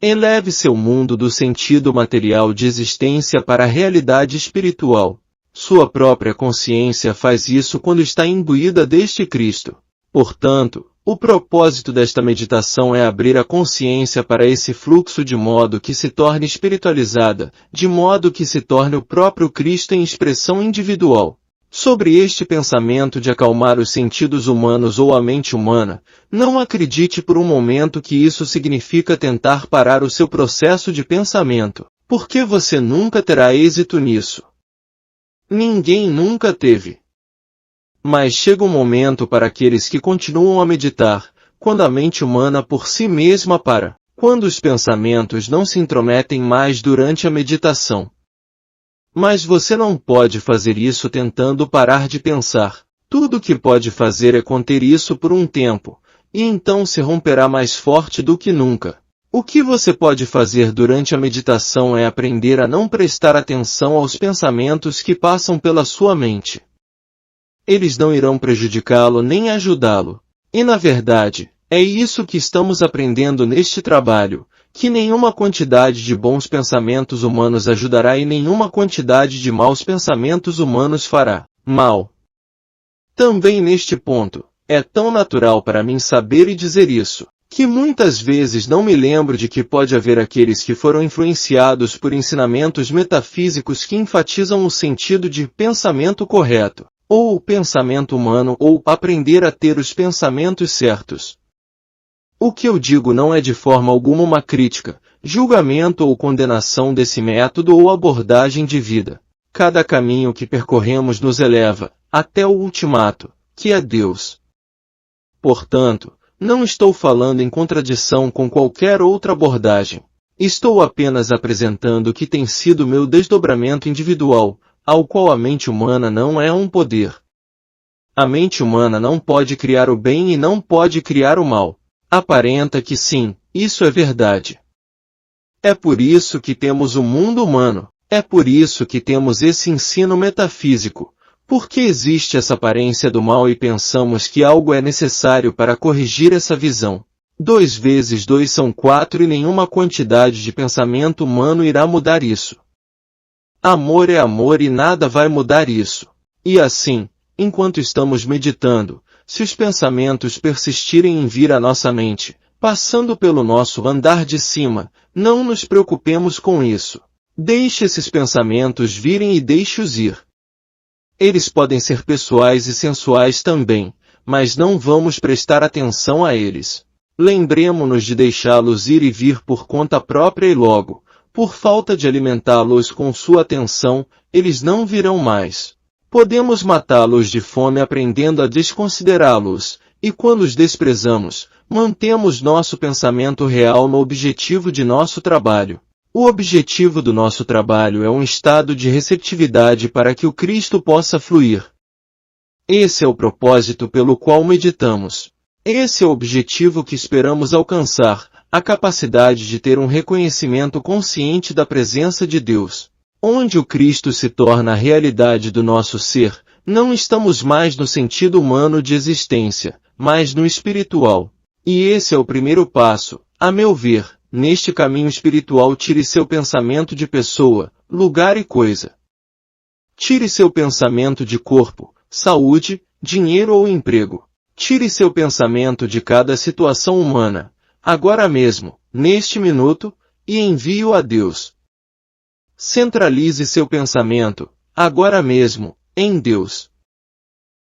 Eleve seu mundo do sentido material de existência para a realidade espiritual. Sua própria consciência faz isso quando está imbuída deste Cristo. Portanto, o propósito desta meditação é abrir a consciência para esse fluxo de modo que se torne espiritualizada, de modo que se torne o próprio Cristo em expressão individual. Sobre este pensamento de acalmar os sentidos humanos ou a mente humana, não acredite por um momento que isso significa tentar parar o seu processo de pensamento, porque você nunca terá êxito nisso. Ninguém nunca teve. Mas chega um momento para aqueles que continuam a meditar, quando a mente humana por si mesma para, quando os pensamentos não se intrometem mais durante a meditação. Mas você não pode fazer isso tentando parar de pensar. Tudo o que pode fazer é conter isso por um tempo, e então se romperá mais forte do que nunca. O que você pode fazer durante a meditação é aprender a não prestar atenção aos pensamentos que passam pela sua mente. Eles não irão prejudicá-lo nem ajudá-lo. E na verdade, é isso que estamos aprendendo neste trabalho, que nenhuma quantidade de bons pensamentos humanos ajudará e nenhuma quantidade de maus pensamentos humanos fará mal. Também neste ponto, é tão natural para mim saber e dizer isso, que muitas vezes não me lembro de que pode haver aqueles que foram influenciados por ensinamentos metafísicos que enfatizam o sentido de pensamento correto, ou o pensamento humano ou aprender a ter os pensamentos certos. O que eu digo não é de forma alguma uma crítica, julgamento ou condenação desse método ou abordagem de vida. Cada caminho que percorremos nos eleva, até o ultimato, que é Deus. Portanto, não estou falando em contradição com qualquer outra abordagem. Estou apenas apresentando o que tem sido meu desdobramento individual, ao qual a mente humana não é um poder. A mente humana não pode criar o bem e não pode criar o mal. Aparenta que sim, isso é verdade. É por isso que temos o mundo humano, é por isso que temos esse ensino metafísico, porque existe essa aparência do mal e pensamos que algo é necessário para corrigir essa visão. 2 vezes 2 são 4 e nenhuma quantidade de pensamento humano irá mudar isso. Amor é amor e nada vai mudar isso. E assim, enquanto estamos meditando, se os pensamentos persistirem em vir à nossa mente, passando pelo nosso andar de cima, não nos preocupemos com isso. Deixe esses pensamentos virem e deixe-os ir. Eles podem ser pessoais e sensuais também, mas não vamos prestar atenção a eles. Lembremo-nos de deixá-los ir e vir por conta própria e logo, por falta de alimentá-los com sua atenção, eles não virão mais. Podemos matá-los de fome aprendendo a desconsiderá-los, e quando os desprezamos, mantemos nosso pensamento real no objetivo de nosso trabalho. O objetivo do nosso trabalho é um estado de receptividade para que o Cristo possa fluir. Esse é o propósito pelo qual meditamos. Esse é o objetivo que esperamos alcançar, a capacidade de ter um reconhecimento consciente da presença de Deus. Onde o Cristo se torna a realidade do nosso ser, não estamos mais no sentido humano de existência, mas no espiritual. E esse é o primeiro passo, a meu ver, neste caminho espiritual. Tire seu pensamento de pessoa, lugar e coisa. Tire seu pensamento de corpo, saúde, dinheiro ou emprego. Tire seu pensamento de cada situação humana, agora mesmo, neste minuto, e envie-o a Deus. Centralize seu pensamento, agora mesmo, em Deus.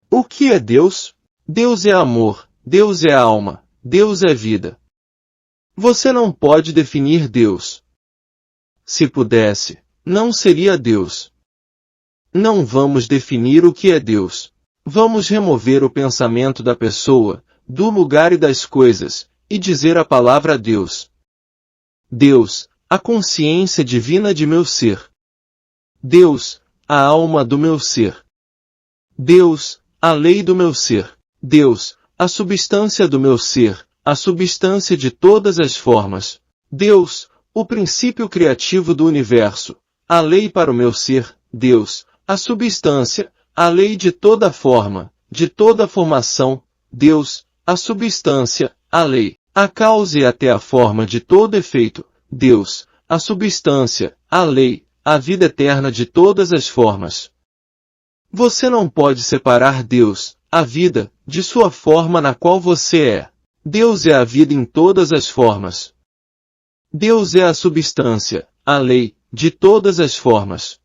O que é Deus? Deus é amor, Deus é alma, Deus é vida. Você não pode definir Deus. Se pudesse, não seria Deus. Não vamos definir o que é Deus. Vamos remover o pensamento da pessoa, do lugar e das coisas, e dizer a palavra Deus. Deus, a consciência divina de meu ser. Deus, a alma do meu ser. Deus, a lei do meu ser. Deus, a substância do meu ser, a substância de todas as formas. Deus, o princípio criativo do universo, a lei para o meu ser. Deus, a substância, a lei de toda forma, de toda formação. Deus, a substância, a lei, a causa e até a forma de todo efeito. Deus, a substância, a lei, a vida eterna de todas as formas. Você não pode separar Deus, a vida, de sua forma na qual você é. Deus é a vida em todas as formas. Deus é a substância, a lei, de todas as formas.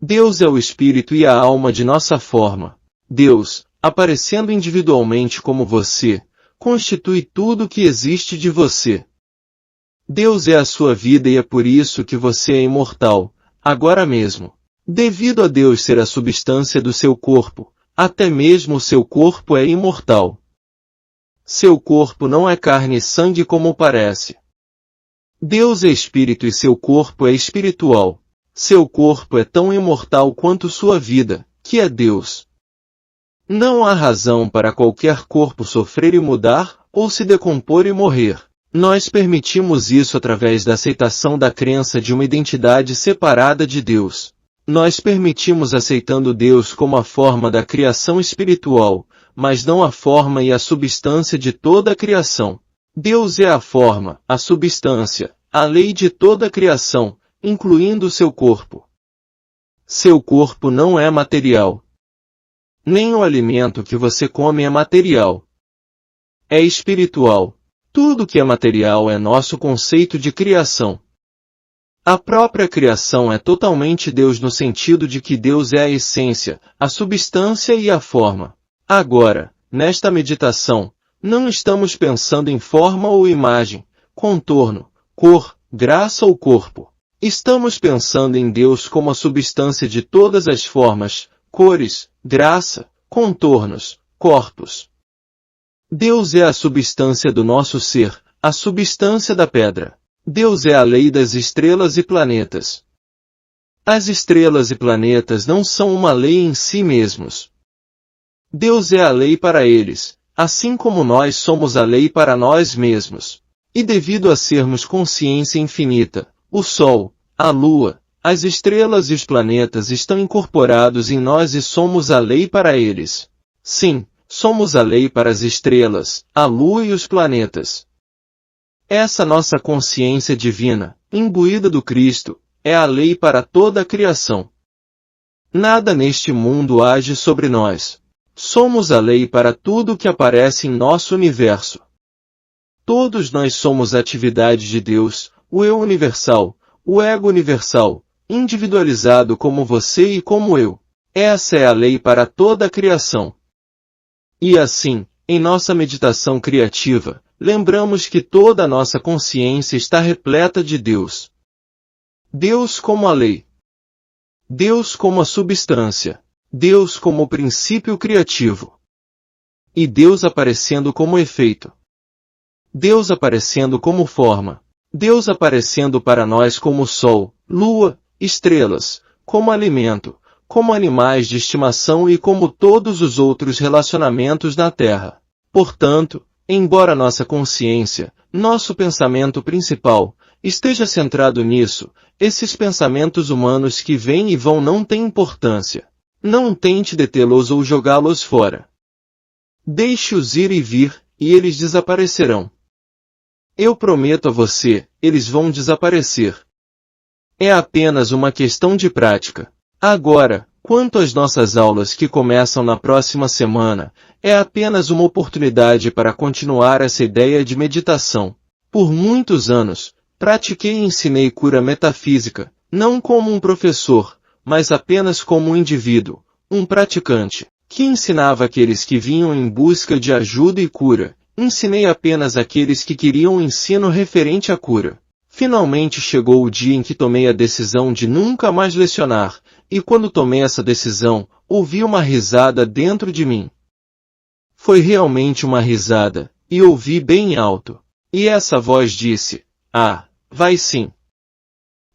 Deus é o espírito e a alma de nossa forma. Deus, aparecendo individualmente como você, constitui tudo o que existe de você. Deus é a sua vida e é por isso que você é imortal, agora mesmo. Devido a Deus ser a substância do seu corpo, até mesmo o seu corpo é imortal. Seu corpo não é carne e sangue como parece. Deus é espírito e seu corpo é espiritual. Seu corpo é tão imortal quanto sua vida, que é Deus. Não há razão para qualquer corpo sofrer e mudar, ou se decompor e morrer. Nós permitimos isso através da aceitação da crença de uma identidade separada de Deus. Nós permitimos aceitando Deus como a forma da criação espiritual, mas não a forma e a substância de toda a criação. Deus é a forma, a substância, a lei de toda a criação, incluindo seu corpo. Seu corpo não é material. Nem o alimento que você come é material. É espiritual. Tudo que é material é nosso conceito de criação. A própria criação é totalmente Deus no sentido de que Deus é a essência, a substância e a forma. Agora, nesta meditação, não estamos pensando em forma ou imagem, contorno, cor, graça ou corpo. Estamos pensando em Deus como a substância de todas as formas, cores, graça, contornos, corpos. Deus é a substância do nosso ser, a substância da pedra. Deus é a lei das estrelas e planetas. As estrelas e planetas não são uma lei em si mesmos. Deus é a lei para eles, assim como nós somos a lei para nós mesmos. E devido a sermos consciência infinita, o Sol, a Lua, as estrelas e os planetas estão incorporados em nós e somos a lei para eles. Sim, somos a lei para as estrelas, a Lua e os planetas. Essa nossa consciência divina, imbuída do Cristo, é a lei para toda a criação. Nada neste mundo age sobre nós. Somos a lei para tudo que aparece em nosso universo. Todos nós somos a atividade de Deus, o Eu universal, o Ego universal, individualizado como você e como eu. Essa é a lei para toda a criação. E assim, em nossa meditação criativa, lembramos que toda a nossa consciência está repleta de Deus. Deus como a lei. Deus como a substância. Deus como o princípio criativo. E Deus aparecendo como efeito. Deus aparecendo como forma. Deus aparecendo para nós como sol, lua, estrelas, como alimento, como animais de estimação e como todos os outros relacionamentos na Terra. Portanto, embora nossa consciência, nosso pensamento principal, esteja centrado nisso. Esses pensamentos humanos que vêm e vão não têm importância. Não tente detê-los ou jogá-los fora. Deixe-os ir e vir, e eles desaparecerão. Eu prometo a você, eles vão desaparecer. É apenas uma questão de prática. Agora, quanto às nossas aulas que começam na próxima semana, é apenas uma oportunidade para continuar essa ideia de meditação. Por muitos anos, pratiquei e ensinei cura metafísica, não como um professor, mas apenas como um indivíduo, um praticante, que ensinava aqueles que vinham em busca de ajuda e cura. Ensinei apenas aqueles que queriam um ensino referente à cura. Finalmente chegou o dia em que tomei a decisão de nunca mais lecionar, e quando tomei essa decisão, ouvi uma risada dentro de mim. Foi realmente uma risada, e ouvi bem alto. E essa voz disse: "Ah, vai sim.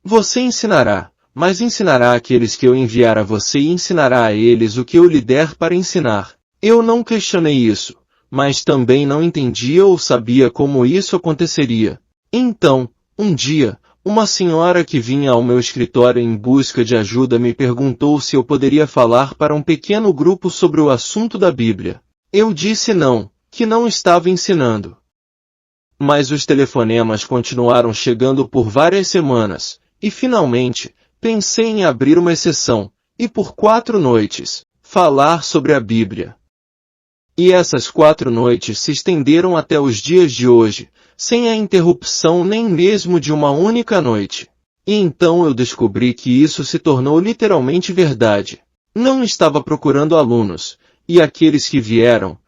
Você ensinará, mas ensinará aqueles que eu enviar a você e ensinará a eles o que eu lhe der para ensinar." Eu não questionei isso, mas também não entendia ou sabia como isso aconteceria. Então, um dia, uma senhora que vinha ao meu escritório em busca de ajuda me perguntou se eu poderia falar para um pequeno grupo sobre o assunto da Bíblia. Eu disse não, que não estava ensinando. Mas os telefonemas continuaram chegando por várias semanas, e finalmente, pensei em abrir uma exceção, e por 4 noites, falar sobre a Bíblia. E essas 4 noites se estenderam até os dias de hoje, sem a interrupção nem mesmo de uma única noite. E então eu descobri que isso se tornou literalmente verdade. Não estava procurando alunos, e aqueles que vieram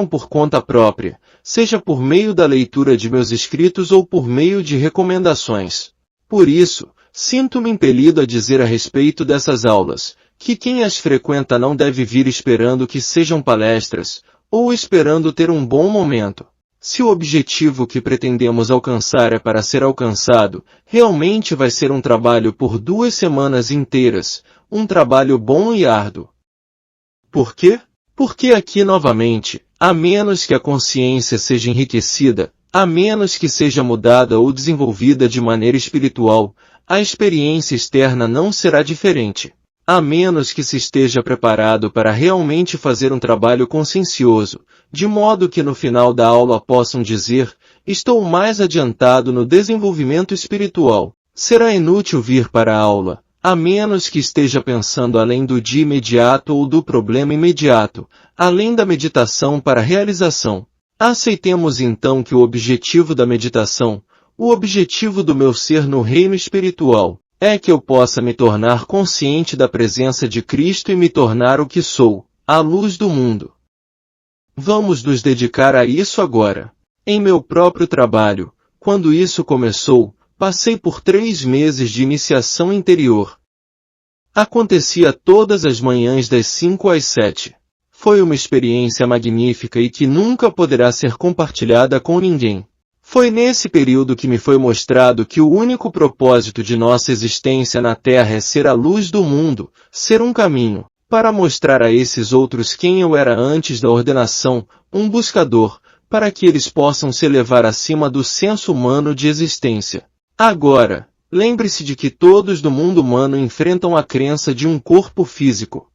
por conta própria, seja por meio da leitura de meus escritos ou por meio de recomendações. Por isso, sinto-me impelido a dizer a respeito dessas aulas, que quem as frequenta não deve vir esperando que sejam palestras, ou esperando ter um bom momento. Se o objetivo que pretendemos alcançar é para ser alcançado, realmente vai ser um trabalho por 2 semanas inteiras, um trabalho bom e árduo. Por quê? Porque aqui novamente, a menos que a consciência seja enriquecida, a menos que seja mudada ou desenvolvida de maneira espiritual, a experiência externa não será diferente. A menos que se esteja preparado para realmente fazer um trabalho consciencioso, de modo que no final da aula possam dizer: estou mais adiantado no desenvolvimento espiritual. Será inútil vir para a aula, a menos que esteja pensando além do dia imediato ou do problema imediato, além da meditação para a realização. Aceitemos então que o objetivo da meditação, o objetivo do meu ser no reino espiritual, é que eu possa me tornar consciente da presença de Cristo e me tornar o que sou, a luz do mundo. Vamos nos dedicar a isso agora. Em meu próprio trabalho, quando isso começou, passei por 3 meses de iniciação interior. Acontecia todas as manhãs das 5 às 7. Foi uma experiência magnífica e que nunca poderá ser compartilhada com ninguém. Foi nesse período que me foi mostrado que o único propósito de nossa existência na Terra é ser a luz do mundo, ser um caminho, para mostrar a esses outros quem eu era antes da ordenação, um buscador, para que eles possam se elevar acima do senso humano de existência. Agora, lembre-se de que todos do mundo humano enfrentam a crença de um corpo físico.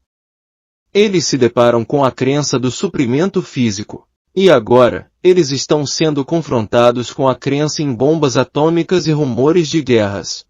Eles se deparam com a crença do suprimento físico. E agora, eles estão sendo confrontados com a crença em bombas atômicas e rumores de guerras.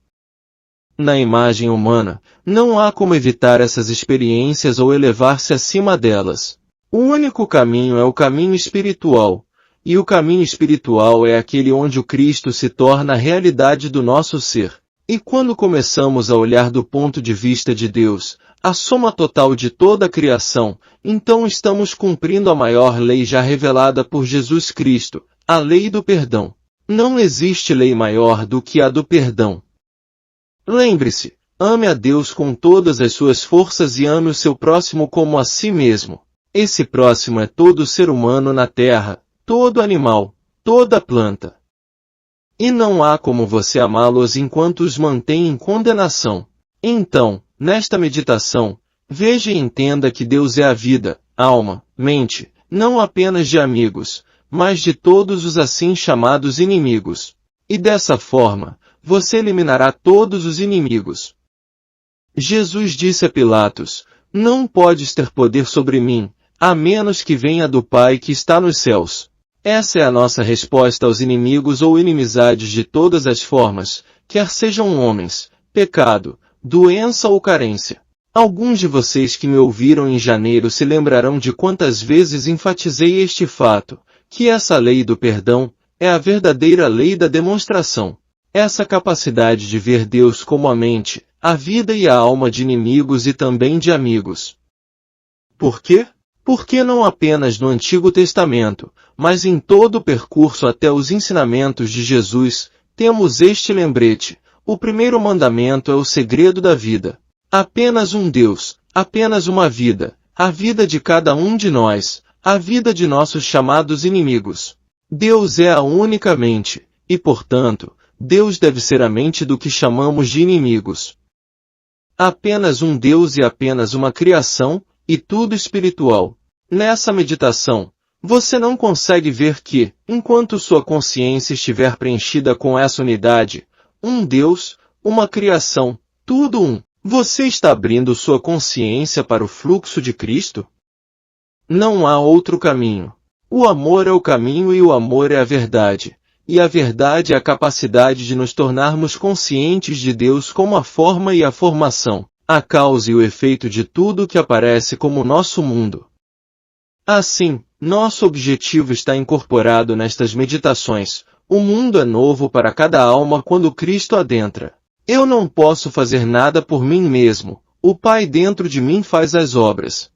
Na imagem humana, não há como evitar essas experiências ou elevar-se acima delas. O único caminho é o caminho espiritual, e o caminho espiritual é aquele onde o Cristo se torna a realidade do nosso ser. E quando começamos a olhar do ponto de vista de Deus, a soma total de toda a criação, então estamos cumprindo a maior lei já revelada por Jesus Cristo, a lei do perdão. Não existe lei maior do que a do perdão. Lembre-se, ame a Deus com todas as suas forças e ame o seu próximo como a si mesmo. Esse próximo é todo ser humano na terra, todo animal, toda planta. E não há como você amá-los enquanto os mantém em condenação. Então, nesta meditação, veja e entenda que Deus é a vida, alma, mente, não apenas de amigos, mas de todos os assim chamados inimigos. E dessa forma, você eliminará todos os inimigos. Jesus disse a Pilatos: não podes ter poder sobre mim, a menos que venha do Pai que está nos céus. Essa é a nossa resposta aos inimigos ou inimizades de todas as formas, quer sejam homens, pecado, doença ou carência. Alguns de vocês que me ouviram em janeiro se lembrarão de quantas vezes enfatizei este fato, que essa lei do perdão é a verdadeira lei da demonstração. Essa capacidade de ver Deus como a mente, a vida e a alma de inimigos e também de amigos. Por quê? Porque não apenas no Antigo Testamento, mas em todo o percurso até os ensinamentos de Jesus, temos este lembrete: o primeiro mandamento é o segredo da vida. Apenas um Deus, apenas uma vida, a vida de cada um de nós, a vida de nossos chamados inimigos. Deus é a única mente, e portanto, Deus deve ser a mente do que chamamos de inimigos. Apenas um Deus e apenas uma criação, e tudo espiritual. Nessa meditação, você não consegue ver que, enquanto sua consciência estiver preenchida com essa unidade, um Deus, uma criação, tudo um, você está abrindo sua consciência para o fluxo de Cristo? Não há outro caminho. O amor é o caminho e o amor é a verdade. E a verdade é a capacidade de nos tornarmos conscientes de Deus como a forma e a formação, a causa e o efeito de tudo que aparece como nosso mundo. Assim, nosso objetivo está incorporado nestas meditações. O mundo é novo para cada alma quando Cristo adentra. Eu não posso fazer nada por mim mesmo, o Pai dentro de mim faz as obras.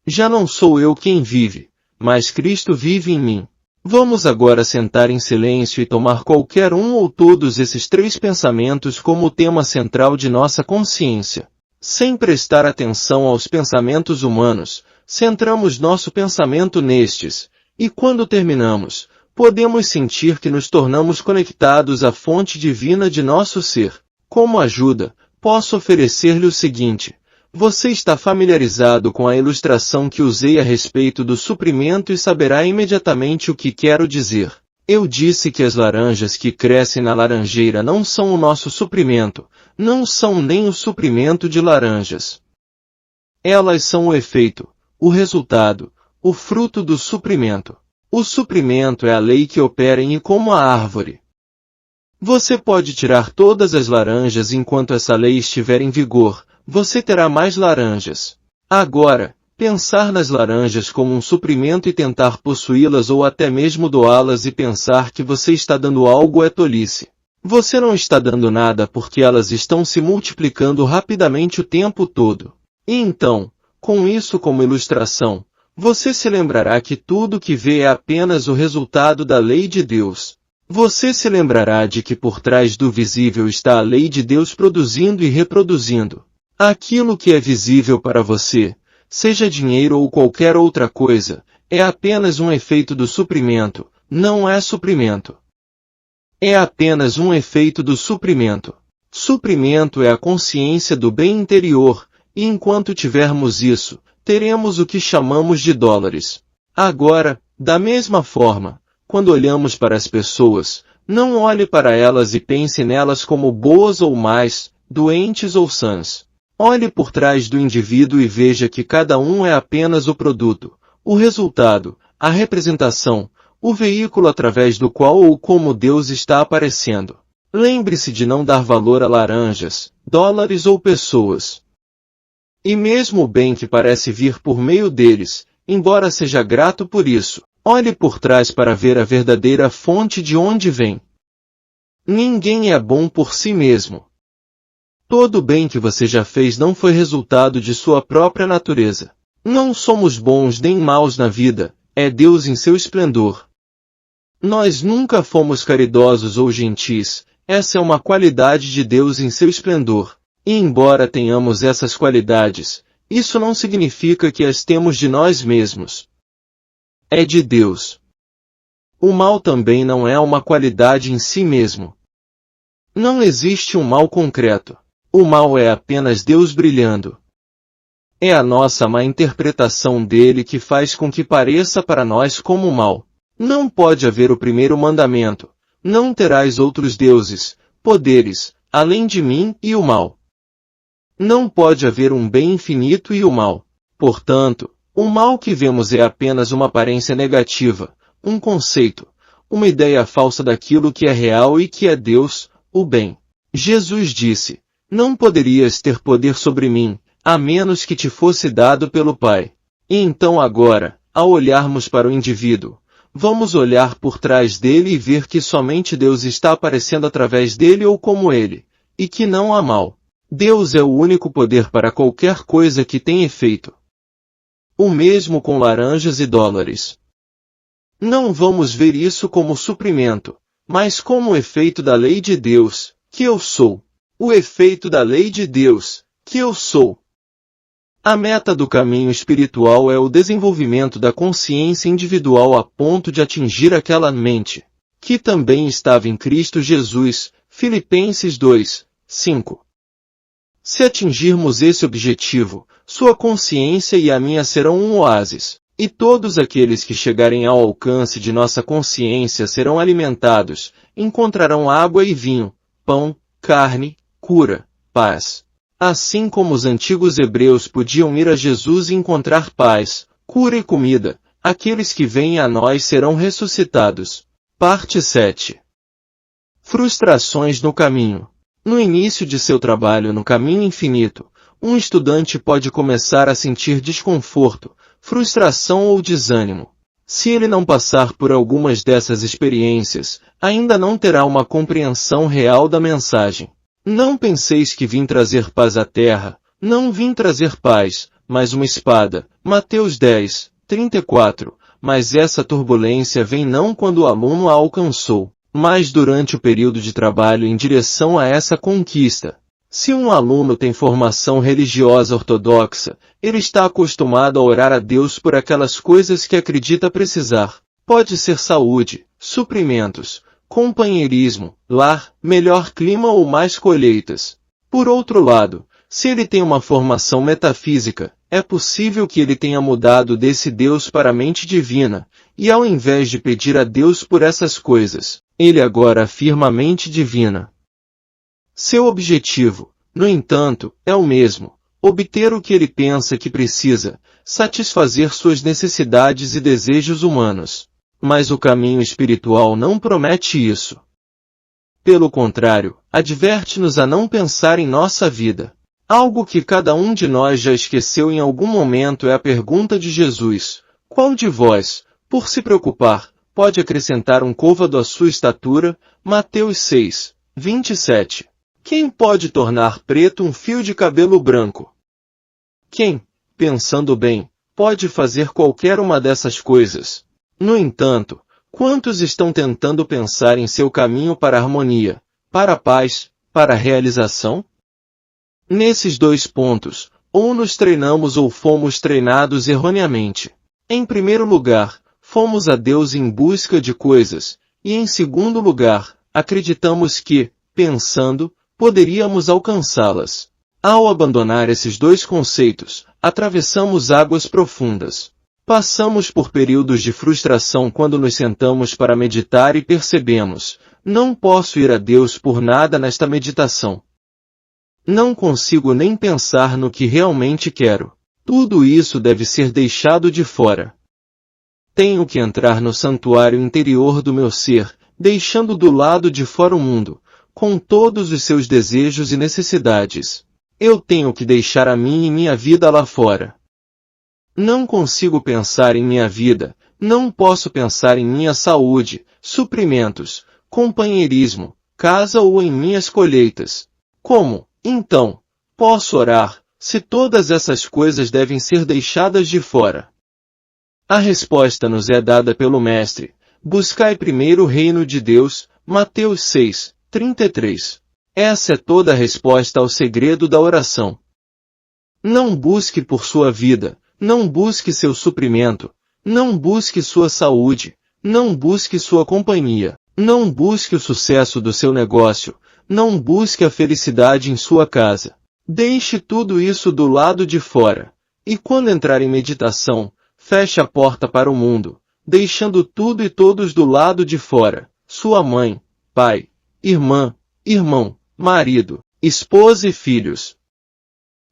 Já não sou eu quem vive, mas Cristo vive em mim. Vamos agora sentar em silêncio e tomar qualquer um ou todos esses três pensamentos como o tema central de nossa consciência. Sem prestar atenção aos pensamentos humanos, centramos nosso pensamento nestes, e quando terminamos, podemos sentir que nos tornamos conectados à fonte divina de nosso ser. Como ajuda, posso oferecer-lhe o seguinte: você está familiarizado com a ilustração que usei a respeito do suprimento e saberá imediatamente o que quero dizer. Eu disse que as laranjas que crescem na laranjeira não são o nosso suprimento, não são nem o suprimento de laranjas. Elas são o efeito, o resultado, o fruto do suprimento. O suprimento é a lei que opera em e como a árvore. Você pode tirar todas as laranjas enquanto essa lei estiver em vigor, você terá mais laranjas. Agora, pensar nas laranjas como um suprimento e tentar possuí-las ou até mesmo doá-las e pensar que você está dando algo é tolice. Você não está dando nada porque elas estão se multiplicando rapidamente o tempo todo. E então, com isso como ilustração, você se lembrará que tudo que vê é apenas o resultado da lei de Deus. Você se lembrará de que por trás do visível está a lei de Deus produzindo e reproduzindo. Aquilo que é visível para você, seja dinheiro ou qualquer outra coisa, é apenas um efeito do suprimento, não é suprimento. É apenas um efeito do suprimento. Suprimento é a consciência do bem interior, e enquanto tivermos isso, teremos o que chamamos de dólares. Agora, da mesma forma, quando olhamos para as pessoas, não olhe para elas e pense nelas como boas ou más, doentes ou sãs. Olhe por trás do indivíduo e veja que cada um é apenas o produto, o resultado, a representação, o veículo através do qual ou como Deus está aparecendo. Lembre-se de não dar valor a laranjas, dólares ou pessoas. E mesmo o bem que parece vir por meio deles, embora seja grato por isso, olhe por trás para ver a verdadeira fonte de onde vem. Ninguém é bom por si mesmo. Todo o bem que você já fez não foi resultado de sua própria natureza. Não somos bons nem maus na vida, é Deus em seu esplendor. Nós nunca fomos caridosos ou gentis, essa é uma qualidade de Deus em seu esplendor. E embora tenhamos essas qualidades, isso não significa que as temos de nós mesmos. É de Deus. O mal também não é uma qualidade em si mesmo. Não existe um mal concreto. O mal é apenas Deus brilhando. É a nossa má interpretação dele que faz com que pareça para nós como mal. Não pode haver o primeiro mandamento: não terás outros deuses, poderes, além de mim e o mal. Não pode haver um bem infinito e o mal. Portanto, o mal que vemos é apenas uma aparência negativa, um conceito, uma ideia falsa daquilo que é real e que é Deus, o bem. Jesus disse: não poderias ter poder sobre mim, a menos que te fosse dado pelo Pai. E então agora, ao olharmos para o indivíduo, vamos olhar por trás dele e ver que somente Deus está aparecendo através dele ou como ele, e que não há mal. Deus é o único poder para qualquer coisa que tem efeito. O mesmo com laranjas e dólares. Não vamos ver isso como suprimento, mas como o efeito da lei de Deus, que eu sou. O efeito da lei de Deus, que eu sou. A meta do caminho espiritual é o desenvolvimento da consciência individual a ponto de atingir aquela mente, que também estava em Cristo Jesus, Filipenses 2, 5. Se atingirmos esse objetivo, sua consciência e a minha serão um oásis, e todos aqueles que chegarem ao alcance de nossa consciência serão alimentados, encontrarão água e vinho, pão, carne, cura, paz. Assim como os antigos hebreus podiam ir a Jesus e encontrar paz, cura e comida, aqueles que vêm a nós serão ressuscitados. Parte 7. Frustrações no caminho. No início de seu trabalho no caminho infinito, um estudante pode começar a sentir desconforto, frustração ou desânimo. Se ele não passar por algumas dessas experiências, ainda não terá uma compreensão real da mensagem. Não penseis que vim trazer paz à terra, não vim trazer paz, mas uma espada. Mateus 10, 34. Mas essa turbulência vem não quando o aluno a alcançou, mas durante o período de trabalho em direção a essa conquista. Se um aluno tem formação religiosa ortodoxa, ele está acostumado a orar a Deus por aquelas coisas que acredita precisar. Pode ser saúde, suprimentos, companheirismo, lar, melhor clima ou mais colheitas. Por outro lado, se ele tem uma formação metafísica, é possível que ele tenha mudado desse Deus para a mente divina, e ao invés de pedir a Deus por essas coisas, ele agora afirma a mente divina. Seu objetivo, no entanto, é o mesmo: obter o que ele pensa que precisa, satisfazer suas necessidades e desejos humanos. Mas o caminho espiritual não promete isso. Pelo contrário, adverte-nos a não pensar em nossa vida. Algo que cada um de nós já esqueceu em algum momento é a pergunta de Jesus: qual de vós, por se preocupar, pode acrescentar um côvado à sua estatura? Mateus 6, 27. Quem pode tornar preto um fio de cabelo branco? Quem, pensando bem, pode fazer qualquer uma dessas coisas? No entanto, quantos estão tentando pensar em seu caminho para a harmonia, para a paz, para a realização? Nesses dois pontos, ou nos treinamos ou fomos treinados erroneamente. Em primeiro lugar, fomos a Deus em busca de coisas, e em segundo lugar, acreditamos que, pensando, poderíamos alcançá-las. Ao abandonar esses dois conceitos, atravessamos águas profundas. Passamos por períodos de frustração quando nos sentamos para meditar e percebemos: não posso ir a Deus por nada nesta meditação. Não consigo nem pensar no que realmente quero. Tudo isso deve ser deixado de fora. Tenho que entrar no santuário interior do meu ser, deixando do lado de fora o mundo, com todos os seus desejos e necessidades. Eu tenho que deixar a mim e minha vida lá fora. Não consigo pensar em minha vida, não posso pensar em minha saúde, suprimentos, companheirismo, casa ou em minhas colheitas. Como, então, posso orar, se todas essas coisas devem ser deixadas de fora? A resposta nos é dada pelo Mestre: buscai primeiro o reino de Deus, Mateus 6, 33. Essa é toda a resposta ao segredo da oração. Não busque por sua vida, não busque seu suprimento, não busque sua saúde, não busque sua companhia, não busque o sucesso do seu negócio, não busque a felicidade em sua casa. Deixe tudo isso do lado de fora. E quando entrar em meditação, feche a porta para o mundo, deixando tudo e todos do lado de fora: sua mãe, pai, irmã, irmão, marido, esposa e filhos.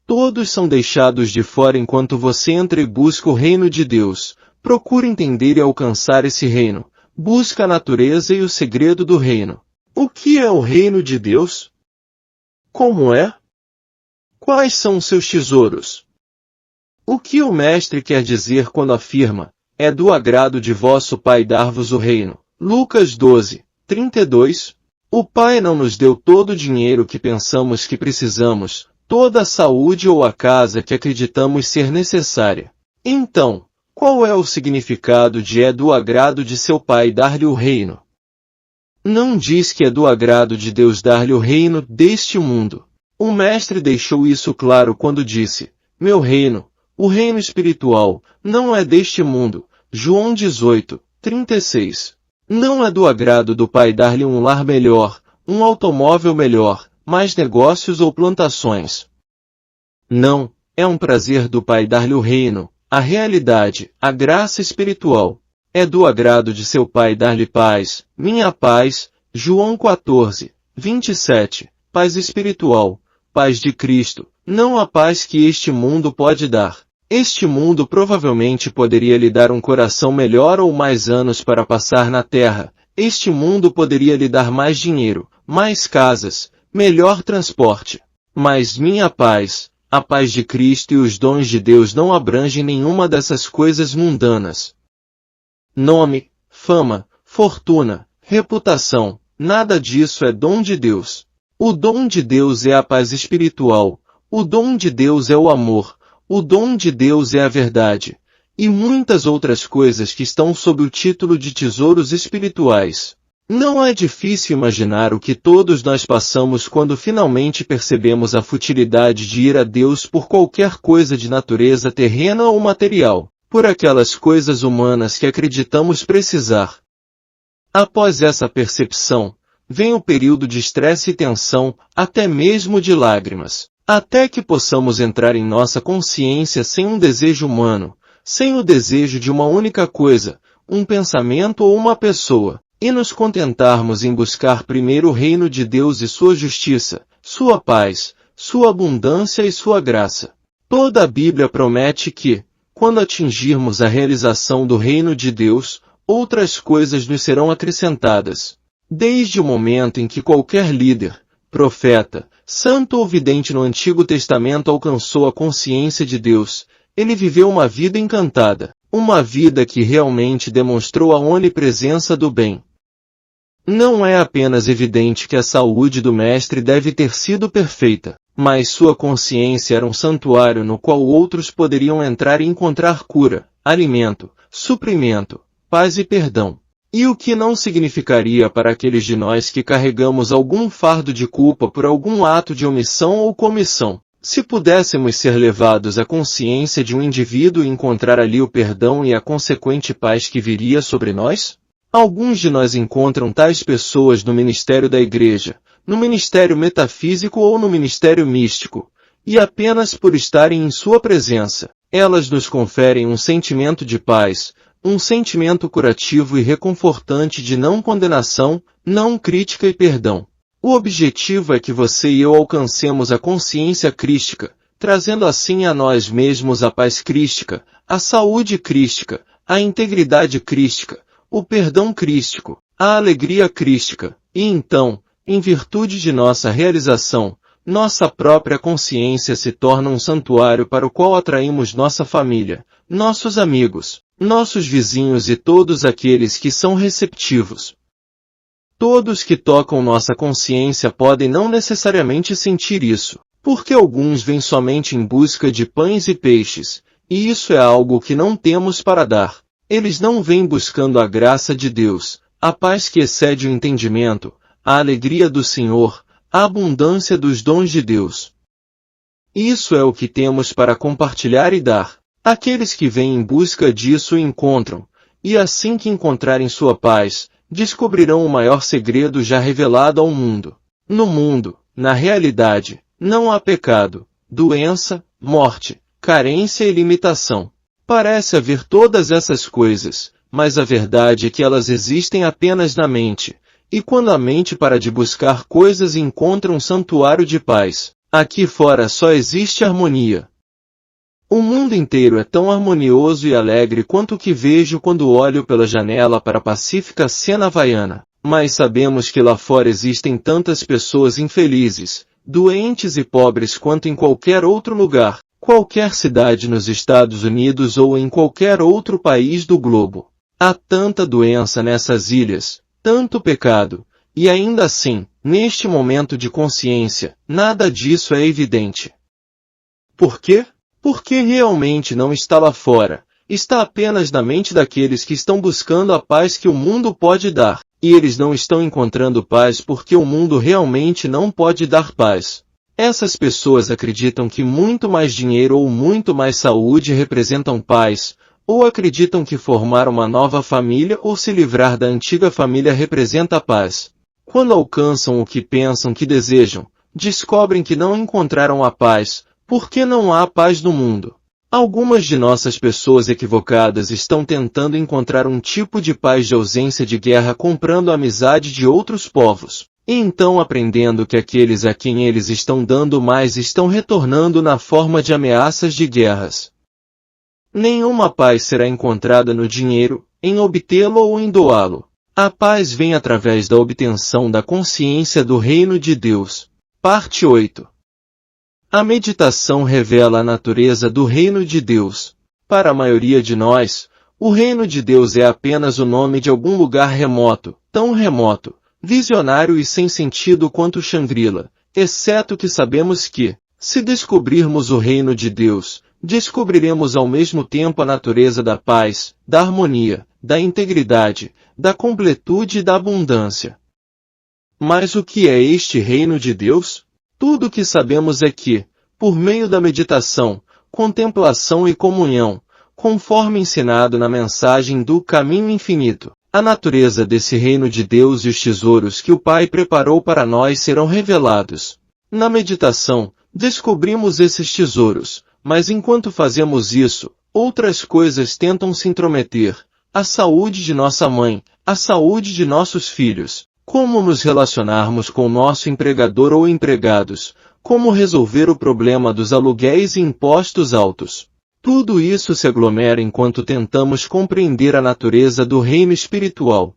Todos são deixados de fora enquanto você entra e busca o reino de Deus. Procure entender e alcançar esse reino. Busca a natureza e o segredo do reino. O que é o reino de Deus? Como é? Quais são os seus tesouros? O que o Mestre quer dizer quando afirma, é do agrado de vosso Pai dar-vos o reino? Lucas 12, 32. O Pai não nos deu todo o dinheiro que pensamos que precisamos, toda a saúde ou a casa que acreditamos ser necessária. Então, qual é o significado de é do agrado de seu Pai dar-lhe o reino? Não diz que é do agrado de Deus dar-lhe o reino deste mundo. O Mestre deixou isso claro quando disse, meu reino, o reino espiritual, não é deste mundo. João 18, 36. Não é do agrado do Pai dar-lhe um lar melhor, um automóvel melhor, mais negócios ou plantações. Não, é um prazer do Pai dar-lhe o reino, a realidade, a graça espiritual. É do agrado de seu Pai dar-lhe paz, minha paz, João 14, 27, paz espiritual, paz de Cristo, não a paz que este mundo pode dar. Este mundo provavelmente poderia lhe dar um coração melhor ou mais anos para passar na terra. Este mundo poderia lhe dar mais dinheiro, mais casas, melhor transporte. Mas minha paz, a paz de Cristo e os dons de Deus não abrangem nenhuma dessas coisas mundanas. Nome, fama, fortuna, reputação, nada disso é dom de Deus. O dom de Deus é a paz espiritual, o dom de Deus é o amor, o dom de Deus é a verdade, e muitas outras coisas que estão sob o título de tesouros espirituais. Não é difícil imaginar o que todos nós passamos quando finalmente percebemos a futilidade de ir a Deus por qualquer coisa de natureza terrena ou material, por aquelas coisas humanas que acreditamos precisar. Após essa percepção, vem o período de estresse e tensão, até mesmo de lágrimas. Até que possamos entrar em nossa consciência sem um desejo humano, sem o desejo de uma única coisa, um pensamento ou uma pessoa, e nos contentarmos em buscar primeiro o reino de Deus e sua justiça, sua paz, sua abundância e sua graça. Toda a Bíblia promete que, quando atingirmos a realização do reino de Deus, outras coisas nos serão acrescentadas. Desde o momento em que qualquer líder, profeta, santo ou vidente no Antigo Testamento alcançou a consciência de Deus, ele viveu uma vida encantada, uma vida que realmente demonstrou a onipresença do bem. Não é apenas evidente que a saúde do Mestre deve ter sido perfeita, mas sua consciência era um santuário no qual outros poderiam entrar e encontrar cura, alimento, suprimento, paz e perdão. E o que não significaria para aqueles de nós que carregamos algum fardo de culpa por algum ato de omissão ou comissão, se pudéssemos ser levados à consciência de um indivíduo e encontrar ali o perdão e a consequente paz que viria sobre nós? Alguns de nós encontram tais pessoas no ministério da igreja, no ministério metafísico ou no ministério místico, e apenas por estarem em sua presença, elas nos conferem um sentimento de paz, um sentimento curativo e reconfortante de não condenação, não crítica e perdão. O objetivo é que você e eu alcancemos a consciência crística, trazendo assim a nós mesmos a paz crística, a saúde crística, a integridade crística, o perdão crístico, a alegria crística, e então, em virtude de nossa realização, nossa própria consciência se torna um santuário para o qual atraímos nossa família, nossos amigos, nossos vizinhos e todos aqueles que são receptivos. Todos que tocam nossa consciência podem não necessariamente sentir isso, porque alguns vêm somente em busca de pães e peixes, e isso é algo que não temos para dar. Eles não vêm buscando a graça de Deus, a paz que excede o entendimento, a alegria do Senhor, a abundância dos dons de Deus. Isso é o que temos para compartilhar e dar. Aqueles que vêm em busca disso o encontram, e assim que encontrarem sua paz, descobrirão o maior segredo já revelado ao mundo. No mundo, na realidade, não há pecado, doença, morte, carência e limitação. Parece haver todas essas coisas, mas a verdade é que elas existem apenas na mente, E quando a mente para de buscar coisas e encontra um santuário de paz, aqui fora só existe harmonia. O mundo inteiro é tão harmonioso e alegre quanto o que vejo quando olho pela janela para a pacífica cena havaiana. Mas sabemos que lá fora existem tantas pessoas infelizes, doentes e pobres quanto em qualquer outro lugar, qualquer cidade nos Estados Unidos ou em qualquer outro país do globo. Há tanta doença nessas ilhas, tanto pecado, e ainda assim, neste momento de consciência, nada disso é evidente. Por quê? Porque realmente não está lá fora, está apenas na mente daqueles que estão buscando a paz que o mundo pode dar, e eles não estão encontrando paz porque o mundo realmente não pode dar paz. Essas pessoas acreditam que muito mais dinheiro ou muito mais saúde representam paz, ou acreditam que formar uma nova família ou se livrar da antiga família representa paz. Quando alcançam o que pensam que desejam, descobrem que não encontraram a paz, porque não há paz no mundo. Algumas de nossas pessoas equivocadas estão tentando encontrar um tipo de paz de ausência de guerra comprando a amizade de outros povos, e então aprendendo que aqueles a quem eles estão dando mais estão retornando na forma de ameaças de guerras. Nenhuma paz será encontrada no dinheiro, em obtê-lo ou em doá-lo. A paz vem através da obtenção da consciência do reino de Deus. Parte 8. A meditação revela a natureza do reino de Deus. Para a maioria de nós, o reino de Deus é apenas o nome de algum lugar remoto, tão remoto, visionário e sem sentido quanto Shangri-La, exceto que sabemos que, se descobrirmos o reino de Deus, descobriremos ao mesmo tempo a natureza da paz, da harmonia, da integridade, da completude e da abundância. Mas o que é este reino de Deus? Tudo o que sabemos é que, por meio da meditação, contemplação e comunhão, conforme ensinado na mensagem do Caminho Infinito, a natureza desse reino de Deus e os tesouros que o Pai preparou para nós serão revelados. Na meditação, descobrimos esses tesouros, mas enquanto fazemos isso, outras coisas tentam se intrometer. A saúde de nossa mãe, a saúde de nossos filhos, como nos relacionarmos com nosso empregador ou empregados, como resolver o problema dos aluguéis e impostos altos. Tudo isso se aglomera enquanto tentamos compreender a natureza do reino espiritual.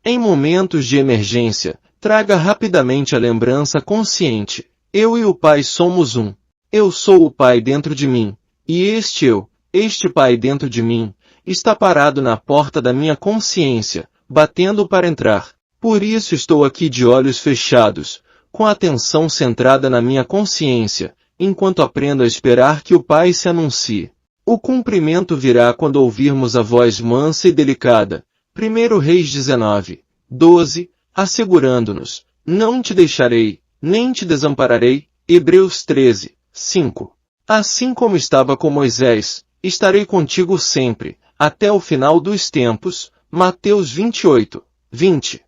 Em momentos de emergência, traga rapidamente a lembrança consciente. Eu e o Pai somos um. Eu sou o Pai dentro de mim, e este Pai dentro de mim, está parado na porta da minha consciência, batendo para entrar. Por isso estou aqui de olhos fechados, com a atenção centrada na minha consciência, enquanto aprendo a esperar que o Pai se anuncie. O cumprimento virá quando ouvirmos a voz mansa e delicada. 1 Reis 19, 12, assegurando-nos, não te deixarei, nem te desampararei. Hebreus 13, 5. Assim como estava com Moisés, estarei contigo sempre, até o final dos tempos. Mateus 28, 20.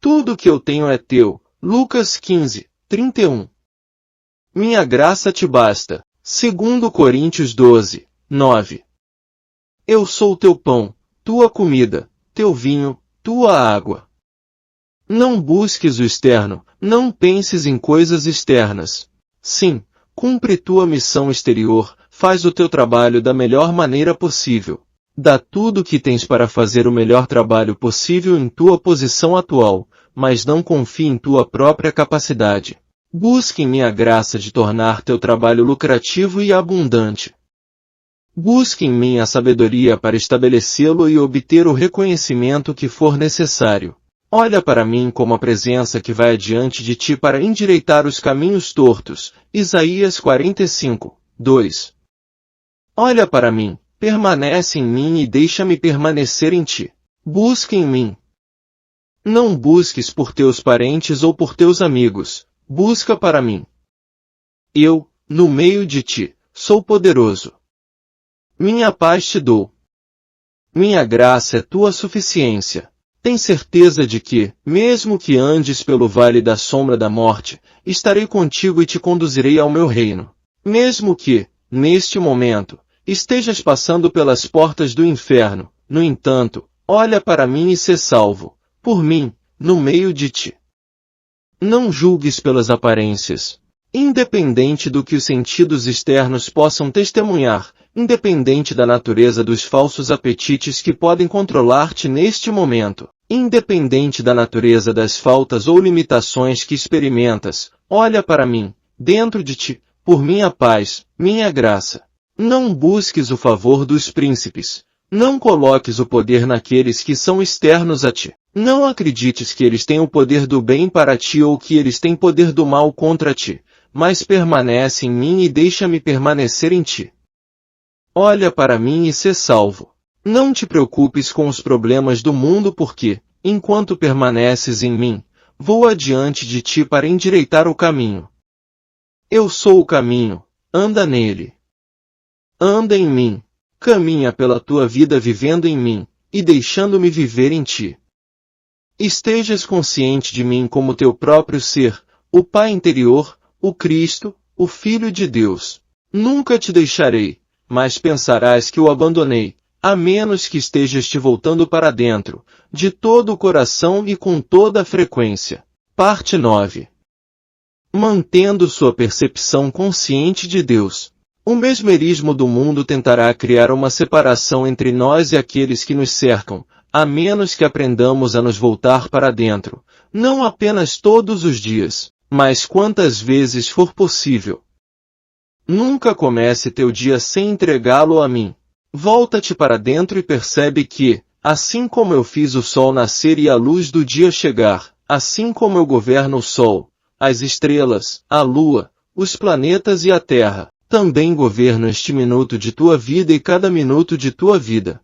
Tudo que eu tenho é teu. Lucas 15, 31. Minha graça te basta. 2 Coríntios 12, 9. Eu sou teu pão, tua comida, teu vinho, tua água. Não busques o externo, não penses em coisas externas. Sim, cumpre tua missão exterior, faz o teu trabalho da melhor maneira possível. Dá tudo o que tens para fazer o melhor trabalho possível em tua posição atual, mas não confie em tua própria capacidade. Busque em minha graça de tornar teu trabalho lucrativo e abundante. Busque em mim a sabedoria para estabelecê-lo e obter o reconhecimento que for necessário. Olha para mim como a presença que vai adiante de ti para endireitar os caminhos tortos. Isaías 45, 2. Olha para mim, permanece em mim e deixa-me permanecer em ti. Busque em mim. Não busques por teus parentes ou por teus amigos, busca para mim. Eu, no meio de ti, sou poderoso. Minha paz te dou. Minha graça é tua suficiência. Tem certeza de que, mesmo que andes pelo vale da sombra da morte, estarei contigo e te conduzirei ao meu reino. Mesmo que, neste momento, estejas passando pelas portas do inferno, no entanto, olha para mim e sê salvo, por mim, no meio de ti. Não julgues pelas aparências. Independente do que os sentidos externos possam testemunhar, independente da natureza dos falsos apetites que podem controlar-te neste momento, independente da natureza das faltas ou limitações que experimentas, olha para mim, dentro de ti, por minha paz, minha graça. Não busques o favor dos príncipes. Não coloques o poder naqueles que são externos a ti. Não acredites que eles têm o poder do bem para ti ou que eles têm poder do mal contra ti, mas permanece em mim e deixa-me permanecer em ti. Olha para mim e sê salvo. Não te preocupes com os problemas do mundo porque, enquanto permaneces em mim, vou adiante de ti para endireitar o caminho. Eu sou o caminho, anda nele. Anda em mim, caminha pela tua vida vivendo em mim, e deixando-me viver em ti. Estejas consciente de mim como teu próprio ser, o Pai interior, o Cristo, o Filho de Deus. Nunca te deixarei, mas pensarás que o abandonei, a menos que estejas te voltando para dentro, de todo o coração e com toda a frequência. Parte 9. Mantendo sua percepção consciente de Deus. O mesmerismo do mundo tentará criar uma separação entre nós e aqueles que nos cercam, a menos que aprendamos a nos voltar para dentro, não apenas todos os dias, mas quantas vezes for possível. Nunca comece teu dia sem entregá-lo a mim. Volta-te para dentro e percebe que, assim como eu fiz o sol nascer e a luz do dia chegar, assim como eu governo o sol, as estrelas, a lua, os planetas e a terra, também governo este minuto de tua vida e cada minuto de tua vida.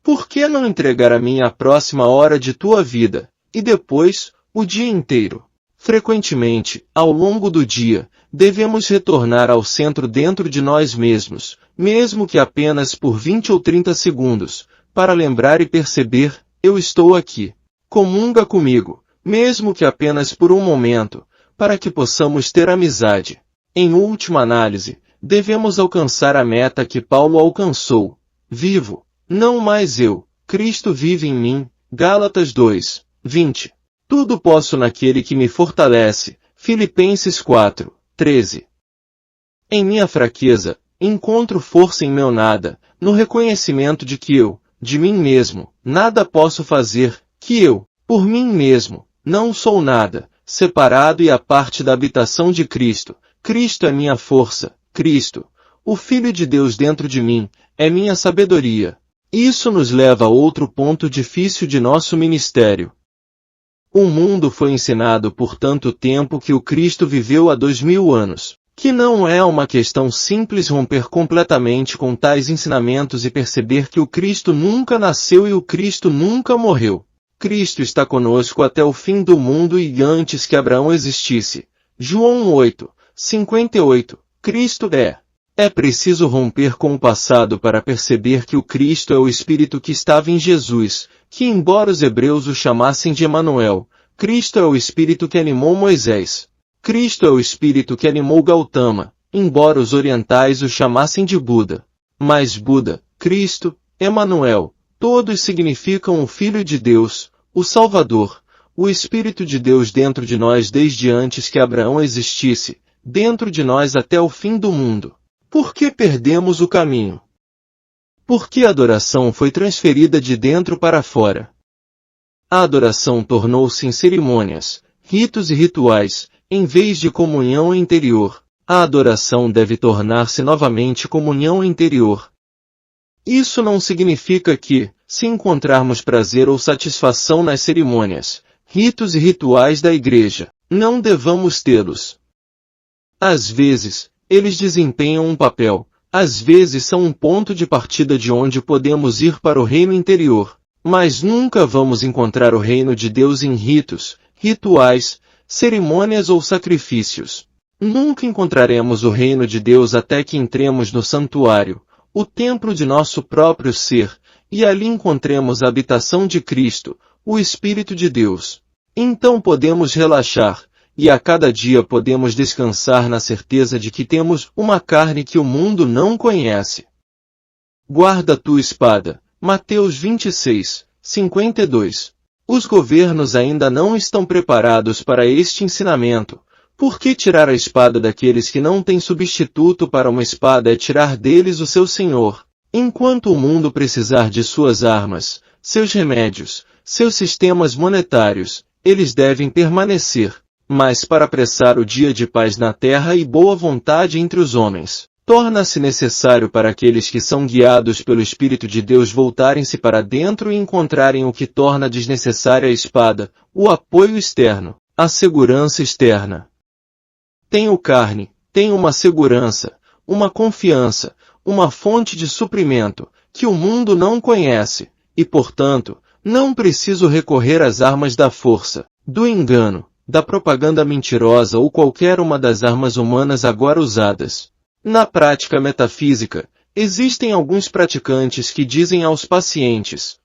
Por que não entregar a mim a próxima hora de tua vida, e depois, o dia inteiro? Frequentemente, ao longo do dia, devemos retornar ao centro dentro de nós mesmos, mesmo que apenas por 20 ou 30 segundos, para lembrar e perceber, eu estou aqui. Comunga comigo, mesmo que apenas por um momento, para que possamos ter amizade. Em última análise, devemos alcançar a meta que Paulo alcançou. Vivo, não mais eu, Cristo vive em mim. Gálatas 2, 20. Tudo posso naquele que me fortalece. Filipenses 4, 13. Em minha fraqueza, encontro força em meu nada, no reconhecimento de que eu, de mim mesmo, nada posso fazer, que eu, por mim mesmo, não sou nada, separado e à parte da habitação de Cristo. Cristo é minha força, Cristo, o Filho de Deus dentro de mim, é minha sabedoria. Isso nos leva a outro ponto difícil de nosso ministério. O mundo foi ensinado por tanto tempo que o Cristo viveu há 2000 anos, que não é uma questão simples romper completamente com tais ensinamentos e perceber que o Cristo nunca nasceu e o Cristo nunca morreu. Cristo está conosco até o fim do mundo e antes que Abraão existisse. João 8, 58. Cristo é. É preciso romper com o passado para perceber que o Cristo é o Espírito que estava em Jesus, que embora os hebreus o chamassem de Emanuel, Cristo é o Espírito que animou Moisés. Cristo é o Espírito que animou Gautama, embora os orientais o chamassem de Buda. Mas Buda, Cristo, Emanuel, todos significam o Filho de Deus, o Salvador, o Espírito de Deus dentro de nós desde antes que Abraão existisse, dentro de nós até o fim do mundo. Por que perdemos o caminho? Porque a adoração foi transferida de dentro para fora. A adoração tornou-se em cerimônias, ritos e rituais, em vez de comunhão interior. A adoração deve tornar-se novamente comunhão interior. Isso não significa que, se encontrarmos prazer ou satisfação nas cerimônias, ritos e rituais da igreja, não devamos tê-los. Às vezes, eles desempenham um papel, às vezes são um ponto de partida de onde podemos ir para o reino interior, mas nunca vamos encontrar o reino de Deus em ritos, rituais, cerimônias ou sacrifícios. Nunca encontraremos o reino de Deus até que entremos no santuário, o templo de nosso próprio ser, e ali encontremos a habitação de Cristo, o Espírito de Deus. Então podemos relaxar, e a cada dia podemos descansar na certeza de que temos uma carne que o mundo não conhece. Guarda tua espada. Mateus 26, 52. Os governos ainda não estão preparados para este ensinamento. Por que tirar a espada daqueles que não têm substituto para uma espada é tirar deles o seu senhor? Enquanto o mundo precisar de suas armas, seus remédios, seus sistemas monetários, eles devem permanecer. Mas para apressar o dia de paz na terra e boa vontade entre os homens, torna-se necessário para aqueles que são guiados pelo Espírito de Deus voltarem-se para dentro e encontrarem o que torna desnecessária a espada, o apoio externo, a segurança externa. Tenho carne, tenho uma segurança, uma confiança, uma fonte de suprimento, que o mundo não conhece, e portanto, não preciso recorrer às armas da força, do engano, da propaganda mentirosa ou qualquer uma das armas humanas agora usadas. Na prática metafísica, existem alguns praticantes que dizem aos pacientes: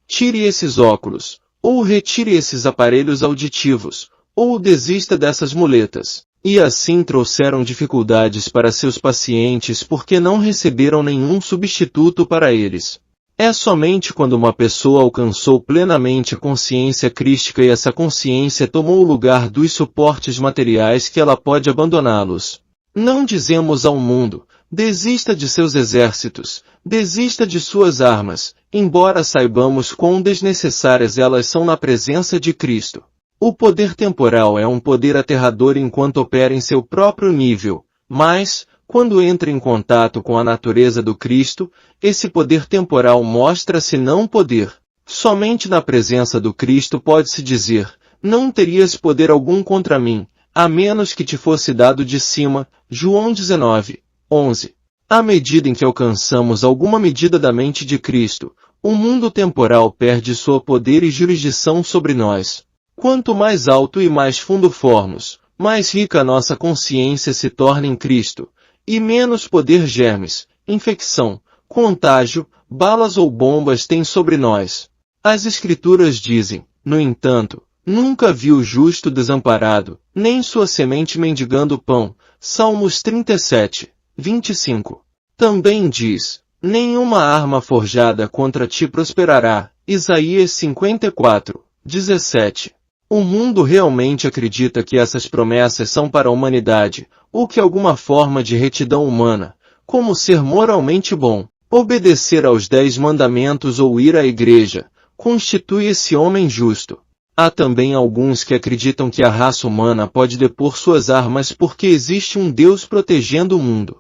tire esses óculos, ou retire esses aparelhos auditivos, ou desista dessas muletas. E assim trouxeram dificuldades para seus pacientes porque não receberam nenhum substituto para eles. É somente quando uma pessoa alcançou plenamente a consciência crística e essa consciência tomou o lugar dos suportes materiais que ela pode abandoná-los. Não dizemos ao mundo: desista de seus exércitos, desista de suas armas, embora saibamos quão desnecessárias elas são na presença de Cristo. O poder temporal é um poder aterrador enquanto opera em seu próprio nível, mas, quando entra em contato com a natureza do Cristo, esse poder temporal mostra-se não poder. Somente na presença do Cristo pode-se dizer: não terias poder algum contra mim, a menos que te fosse dado de cima. João 19, 11. À medida em que alcançamos alguma medida da mente de Cristo, o mundo temporal perde sua poder e jurisdição sobre nós. Quanto mais alto e mais fundo formos, mais rica a nossa consciência se torna em Cristo, e menos poder germes, infecção, contágio, balas ou bombas têm sobre nós. As Escrituras dizem, no entanto: nunca vi o justo desamparado, nem sua semente mendigando pão. Salmos 37, 25. Também diz: nenhuma arma forjada contra ti prosperará. Isaías 54, 17. O mundo realmente acredita que essas promessas são para a humanidade, ou que alguma forma de retidão humana, como ser moralmente bom, obedecer aos 10 mandamentos ou ir à igreja, constitui esse homem justo. Há também alguns que acreditam que a raça humana pode depor suas armas porque existe um Deus protegendo o mundo.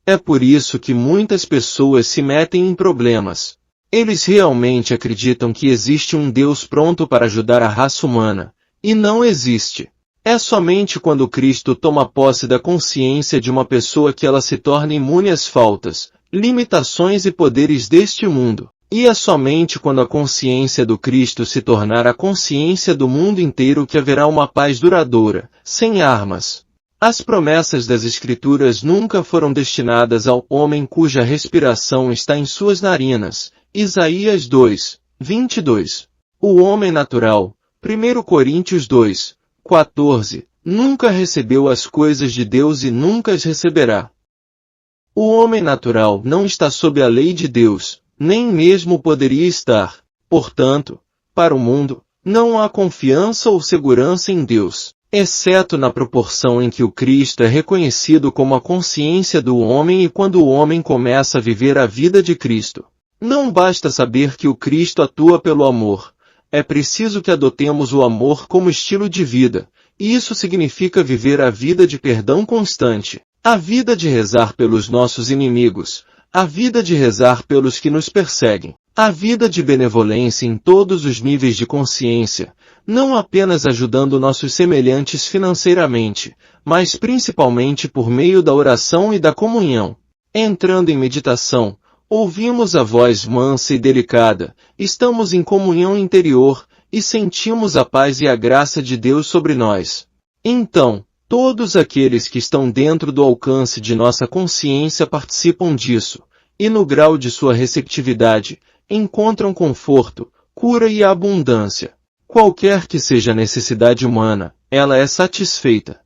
É por isso que muitas pessoas se metem em problemas. Eles realmente acreditam que existe um Deus pronto para ajudar a raça humana, e não existe. É somente quando Cristo toma posse da consciência de uma pessoa que ela se torna imune às faltas, limitações e poderes deste mundo. E é somente quando a consciência do Cristo se tornar a consciência do mundo inteiro que haverá uma paz duradoura, sem armas. As promessas das Escrituras nunca foram destinadas ao homem cuja respiração está em suas narinas. Isaías 2, 22. O homem natural, 1 Coríntios 2, 14, nunca recebeu as coisas de Deus e nunca as receberá. O homem natural não está sob a lei de Deus, nem mesmo poderia estar. Portanto, para o mundo, não há confiança ou segurança em Deus, exceto na proporção em que o Cristo é reconhecido como a consciência do homem e quando o homem começa a viver a vida de Cristo. Não basta saber que o Cristo atua pelo amor. É preciso que adotemos o amor como estilo de vida, e isso significa viver a vida de perdão constante, a vida de rezar pelos nossos inimigos, a vida de rezar pelos que nos perseguem, a vida de benevolência em todos os níveis de consciência, não apenas ajudando nossos semelhantes financeiramente, mas principalmente por meio da oração e da comunhão. Entrando em meditação, ouvimos a voz mansa e delicada, estamos em comunhão interior, e sentimos a paz e a graça de Deus sobre nós. Então, todos aqueles que estão dentro do alcance de nossa consciência participam disso, e no grau de sua receptividade, encontram conforto, cura e abundância. Qualquer que seja a necessidade humana, ela é satisfeita.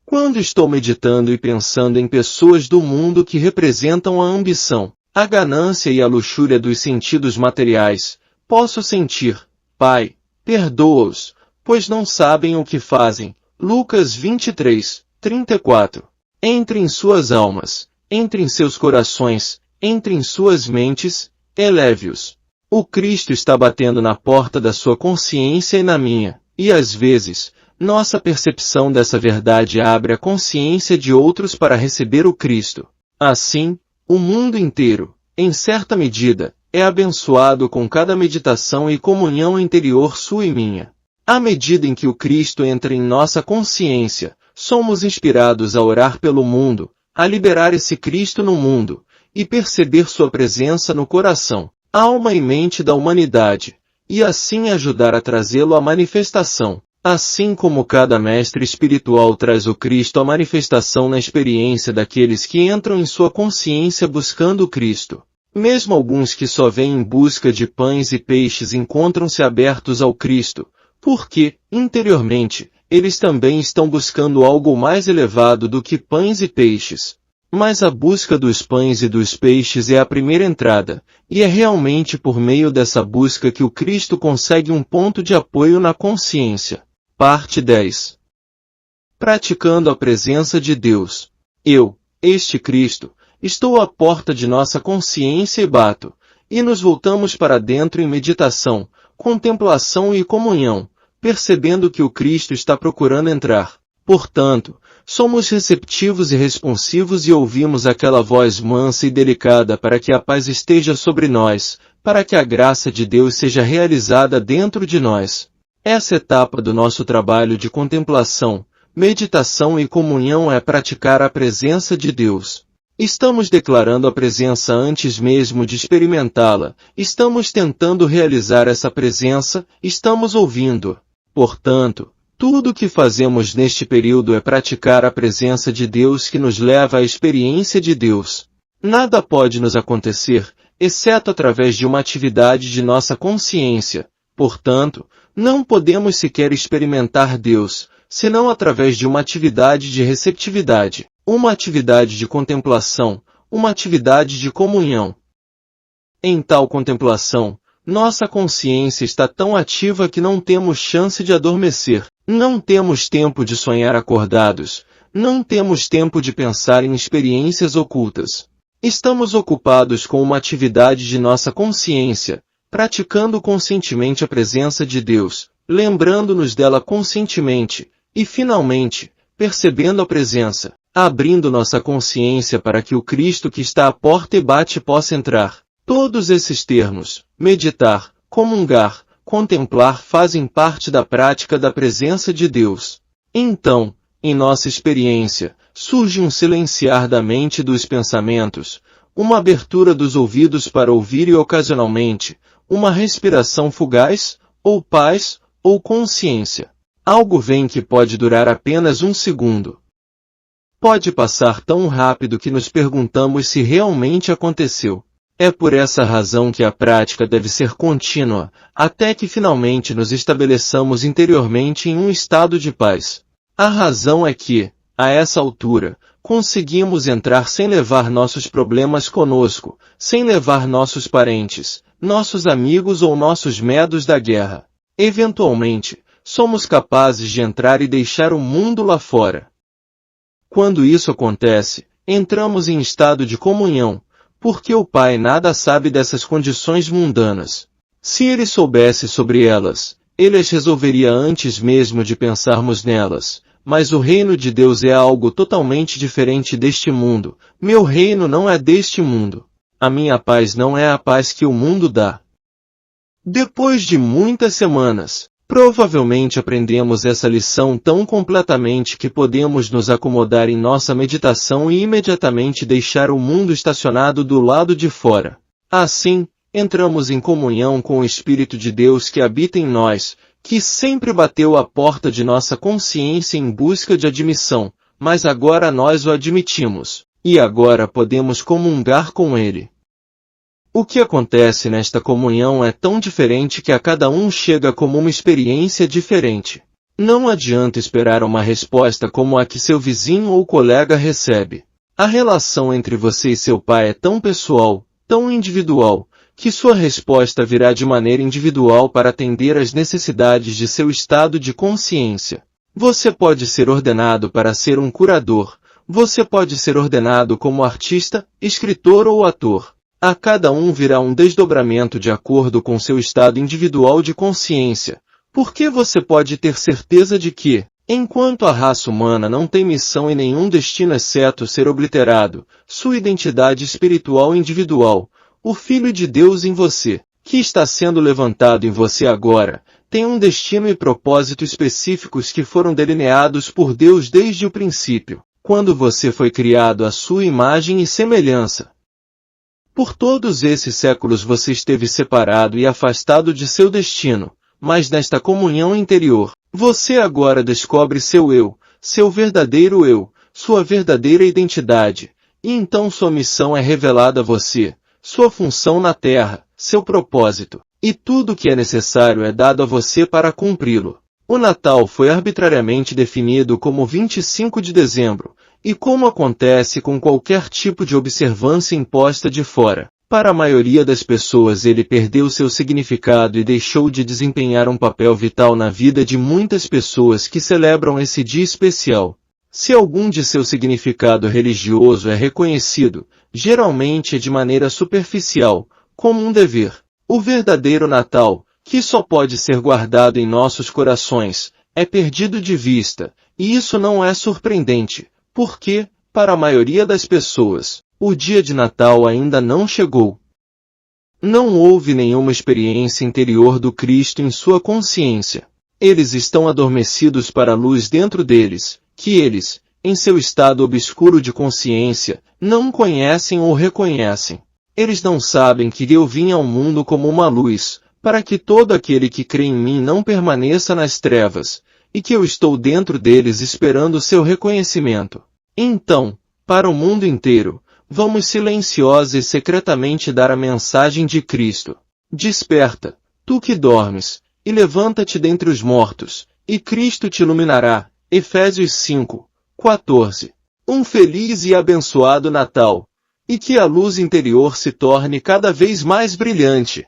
Quando estou meditando e pensando em pessoas do mundo que representam a ambição, a ganância e a luxúria dos sentidos materiais, Posso sentir, Pai, perdoa-os, pois não sabem o que fazem. Lucas 23, 34. Entre em suas almas, entre em seus corações, entre em suas mentes, eleve-os. O Cristo está batendo na porta da sua consciência e na minha, e às vezes, nossa percepção dessa verdade abre a consciência de outros para receber o Cristo. Assim, o mundo inteiro, em certa medida, é abençoado com cada meditação e comunhão interior sua e minha. À medida em que o Cristo entra em nossa consciência, somos inspirados a orar pelo mundo, a liberar esse Cristo no mundo, e perceber sua presença no coração, alma e mente da humanidade, e assim ajudar a trazê-lo à manifestação. Assim como cada mestre espiritual traz o Cristo à manifestação na experiência daqueles que entram em sua consciência buscando o Cristo. Mesmo alguns que só vêm em busca de pães e peixes encontram-se abertos ao Cristo, porque, interiormente, eles também estão buscando algo mais elevado do que pães e peixes. Mas a busca dos pães e dos peixes é a primeira entrada, e é realmente por meio dessa busca que o Cristo consegue um ponto de apoio na consciência. Parte 10. Praticando a presença de Deus. Eu, este Cristo, estou à porta de nossa consciência e bato, e nos voltamos para dentro em meditação, contemplação e comunhão, percebendo que o Cristo está procurando entrar. Portanto, somos receptivos e responsivos e ouvimos aquela voz mansa e delicada para que a paz esteja sobre nós, para que a graça de Deus seja realizada dentro de nós. Essa etapa do nosso trabalho de contemplação, meditação e comunhão é praticar a presença de Deus. Estamos declarando a presença antes mesmo de experimentá-la, estamos tentando realizar essa presença, estamos ouvindo. Portanto, tudo o que fazemos neste período é praticar a presença de Deus que nos leva à experiência de Deus. Nada pode nos acontecer, exceto através de uma atividade de nossa consciência. Portanto, não podemos sequer experimentar Deus, senão através de uma atividade de receptividade, uma atividade de contemplação, uma atividade de comunhão. Em tal contemplação, nossa consciência está tão ativa que não temos chance de adormecer, não temos tempo de sonhar acordados, não temos tempo de pensar em experiências ocultas. Estamos ocupados com uma atividade de nossa consciência, praticando conscientemente a presença de Deus, lembrando-nos dela conscientemente, e finalmente, percebendo a presença, abrindo nossa consciência para que o Cristo que está à porta e bate possa entrar. Todos esses termos, meditar, comungar, contemplar fazem parte da prática da presença de Deus. Então, em nossa experiência, surge um silenciar da mente e dos pensamentos, uma abertura dos ouvidos para ouvir e ocasionalmente, uma respiração fugaz, ou paz, ou consciência. Algo vem que pode durar apenas um segundo. Pode passar tão rápido que nos perguntamos se realmente aconteceu. É por essa razão que a prática deve ser contínua, até que finalmente nos estabeleçamos interiormente em um estado de paz. A razão é que, a essa altura, conseguimos entrar sem levar nossos problemas conosco, sem levar nossos parentes, nossos amigos ou nossos medos da guerra. Eventualmente, somos capazes de entrar e deixar o mundo lá fora. Quando isso acontece, entramos em estado de comunhão, porque o Pai nada sabe dessas condições mundanas. Se ele soubesse sobre elas, ele as resolveria antes mesmo de pensarmos nelas. Mas o reino de Deus é algo totalmente diferente deste mundo. Meu reino não é deste mundo. A minha paz não é a paz que o mundo dá. Depois de muitas semanas, provavelmente aprendemos essa lição tão completamente que podemos nos acomodar em nossa meditação e imediatamente deixar o mundo estacionado do lado de fora. Assim, entramos em comunhão com o Espírito de Deus que habita em nós, que sempre bateu à porta de nossa consciência em busca de admissão, mas agora nós o admitimos, e agora podemos comungar com ele. O que acontece nesta comunhão é tão diferente que a cada um chega como uma experiência diferente. Não adianta esperar uma resposta como a que seu vizinho ou colega recebe. A relação entre você e seu pai é tão pessoal, tão individual, que sua resposta virá de maneira individual para atender às necessidades de seu estado de consciência. Você pode ser ordenado para ser um curador. Você pode ser ordenado como artista, escritor ou ator. A cada um virá um desdobramento de acordo com seu estado individual de consciência. Porque você pode ter certeza de que, enquanto a raça humana não tem missão e nenhum destino exceto ser obliterado, sua identidade espiritual individual, o Filho de Deus em você, que está sendo levantado em você agora, tem um destino e propósito específicos que foram delineados por Deus desde o princípio, quando você foi criado à sua imagem e semelhança. Por todos esses séculos você esteve separado e afastado de seu destino, mas nesta comunhão interior, você agora descobre seu eu, seu verdadeiro eu, sua verdadeira identidade, e então sua missão é revelada a você, sua função na Terra, seu propósito, e tudo o que é necessário é dado a você para cumpri-lo. O Natal foi arbitrariamente definido como 25 de dezembro, e como acontece com qualquer tipo de observância imposta de fora, para a maioria das pessoas ele perdeu seu significado e deixou de desempenhar um papel vital na vida de muitas pessoas que celebram esse dia especial. Se algum de seu significado religioso é reconhecido, geralmente é de maneira superficial, como um dever. O verdadeiro Natal, que só pode ser guardado em nossos corações, é perdido de vista, e isso não é surpreendente, porque, para a maioria das pessoas, o dia de Natal ainda não chegou. Não houve nenhuma experiência interior do Cristo em sua consciência. Eles estão adormecidos para a luz dentro deles, que eles, em seu estado obscuro de consciência, não conhecem ou reconhecem. Eles não sabem que eu vim ao mundo como uma luz, para que todo aquele que crê em mim não permaneça nas trevas, e que eu estou dentro deles esperando seu reconhecimento. Então, para o mundo inteiro, vamos silenciosa e secretamente dar a mensagem de Cristo. Desperta, tu que dormes, e levanta-te dentre os mortos, e Cristo te iluminará. Efésios 5:14. Um feliz e abençoado Natal. E que a luz interior se torne cada vez mais brilhante.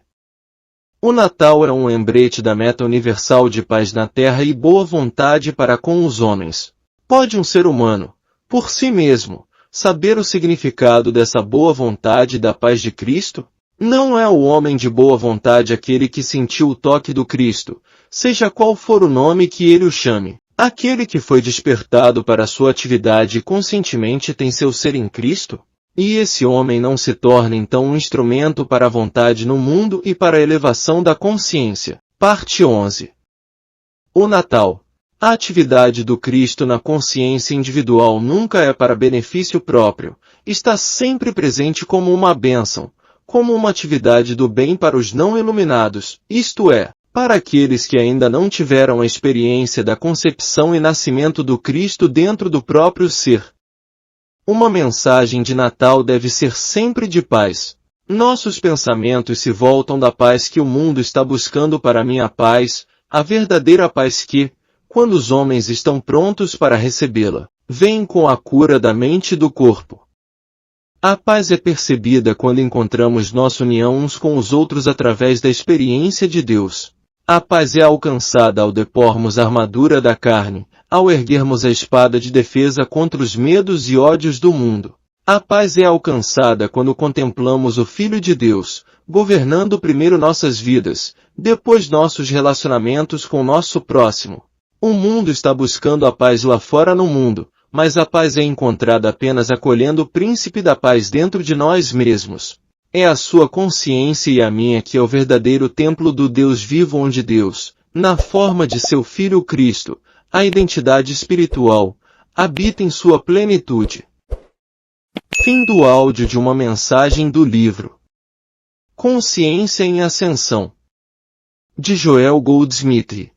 O Natal é um lembrete da meta universal de paz na Terra e boa vontade para com os homens. Pode um ser humano, por si mesmo, saber o significado dessa boa vontade e da paz de Cristo? Não é o homem de boa vontade aquele que sentiu o toque do Cristo, seja qual for o nome que ele o chame. Aquele que foi despertado para a sua atividade e conscientemente tem seu ser em Cristo? E esse homem não se torna então um instrumento para a vontade no mundo e para a elevação da consciência. Parte 11. O Natal. A atividade do Cristo na consciência individual nunca é para benefício próprio, está sempre presente como uma bênção, como uma atividade do bem para os não iluminados, isto é, para aqueles que ainda não tiveram a experiência da concepção e nascimento do Cristo dentro do próprio ser. Uma mensagem de Natal deve ser sempre de paz. Nossos pensamentos se voltam da paz que o mundo está buscando para minha paz, a verdadeira paz que, quando os homens estão prontos para recebê-la, vem com a cura da mente e do corpo. A paz é percebida quando encontramos nossa união uns com os outros através da experiência de Deus. A paz é alcançada ao depormos a armadura da carne, ao erguermos a espada de defesa contra os medos e ódios do mundo. A paz é alcançada quando contemplamos o Filho de Deus, governando primeiro nossas vidas, depois nossos relacionamentos com nosso próximo. O mundo está buscando a paz lá fora no mundo, mas a paz é encontrada apenas acolhendo o príncipe da paz dentro de nós mesmos. É a sua consciência e a minha que é o verdadeiro templo do Deus vivo onde Deus, na forma de seu Filho Cristo, a identidade espiritual, habita em sua plenitude. Fim do áudio de uma mensagem do livro Consciência em Ascensão, de Joel Goldsmith.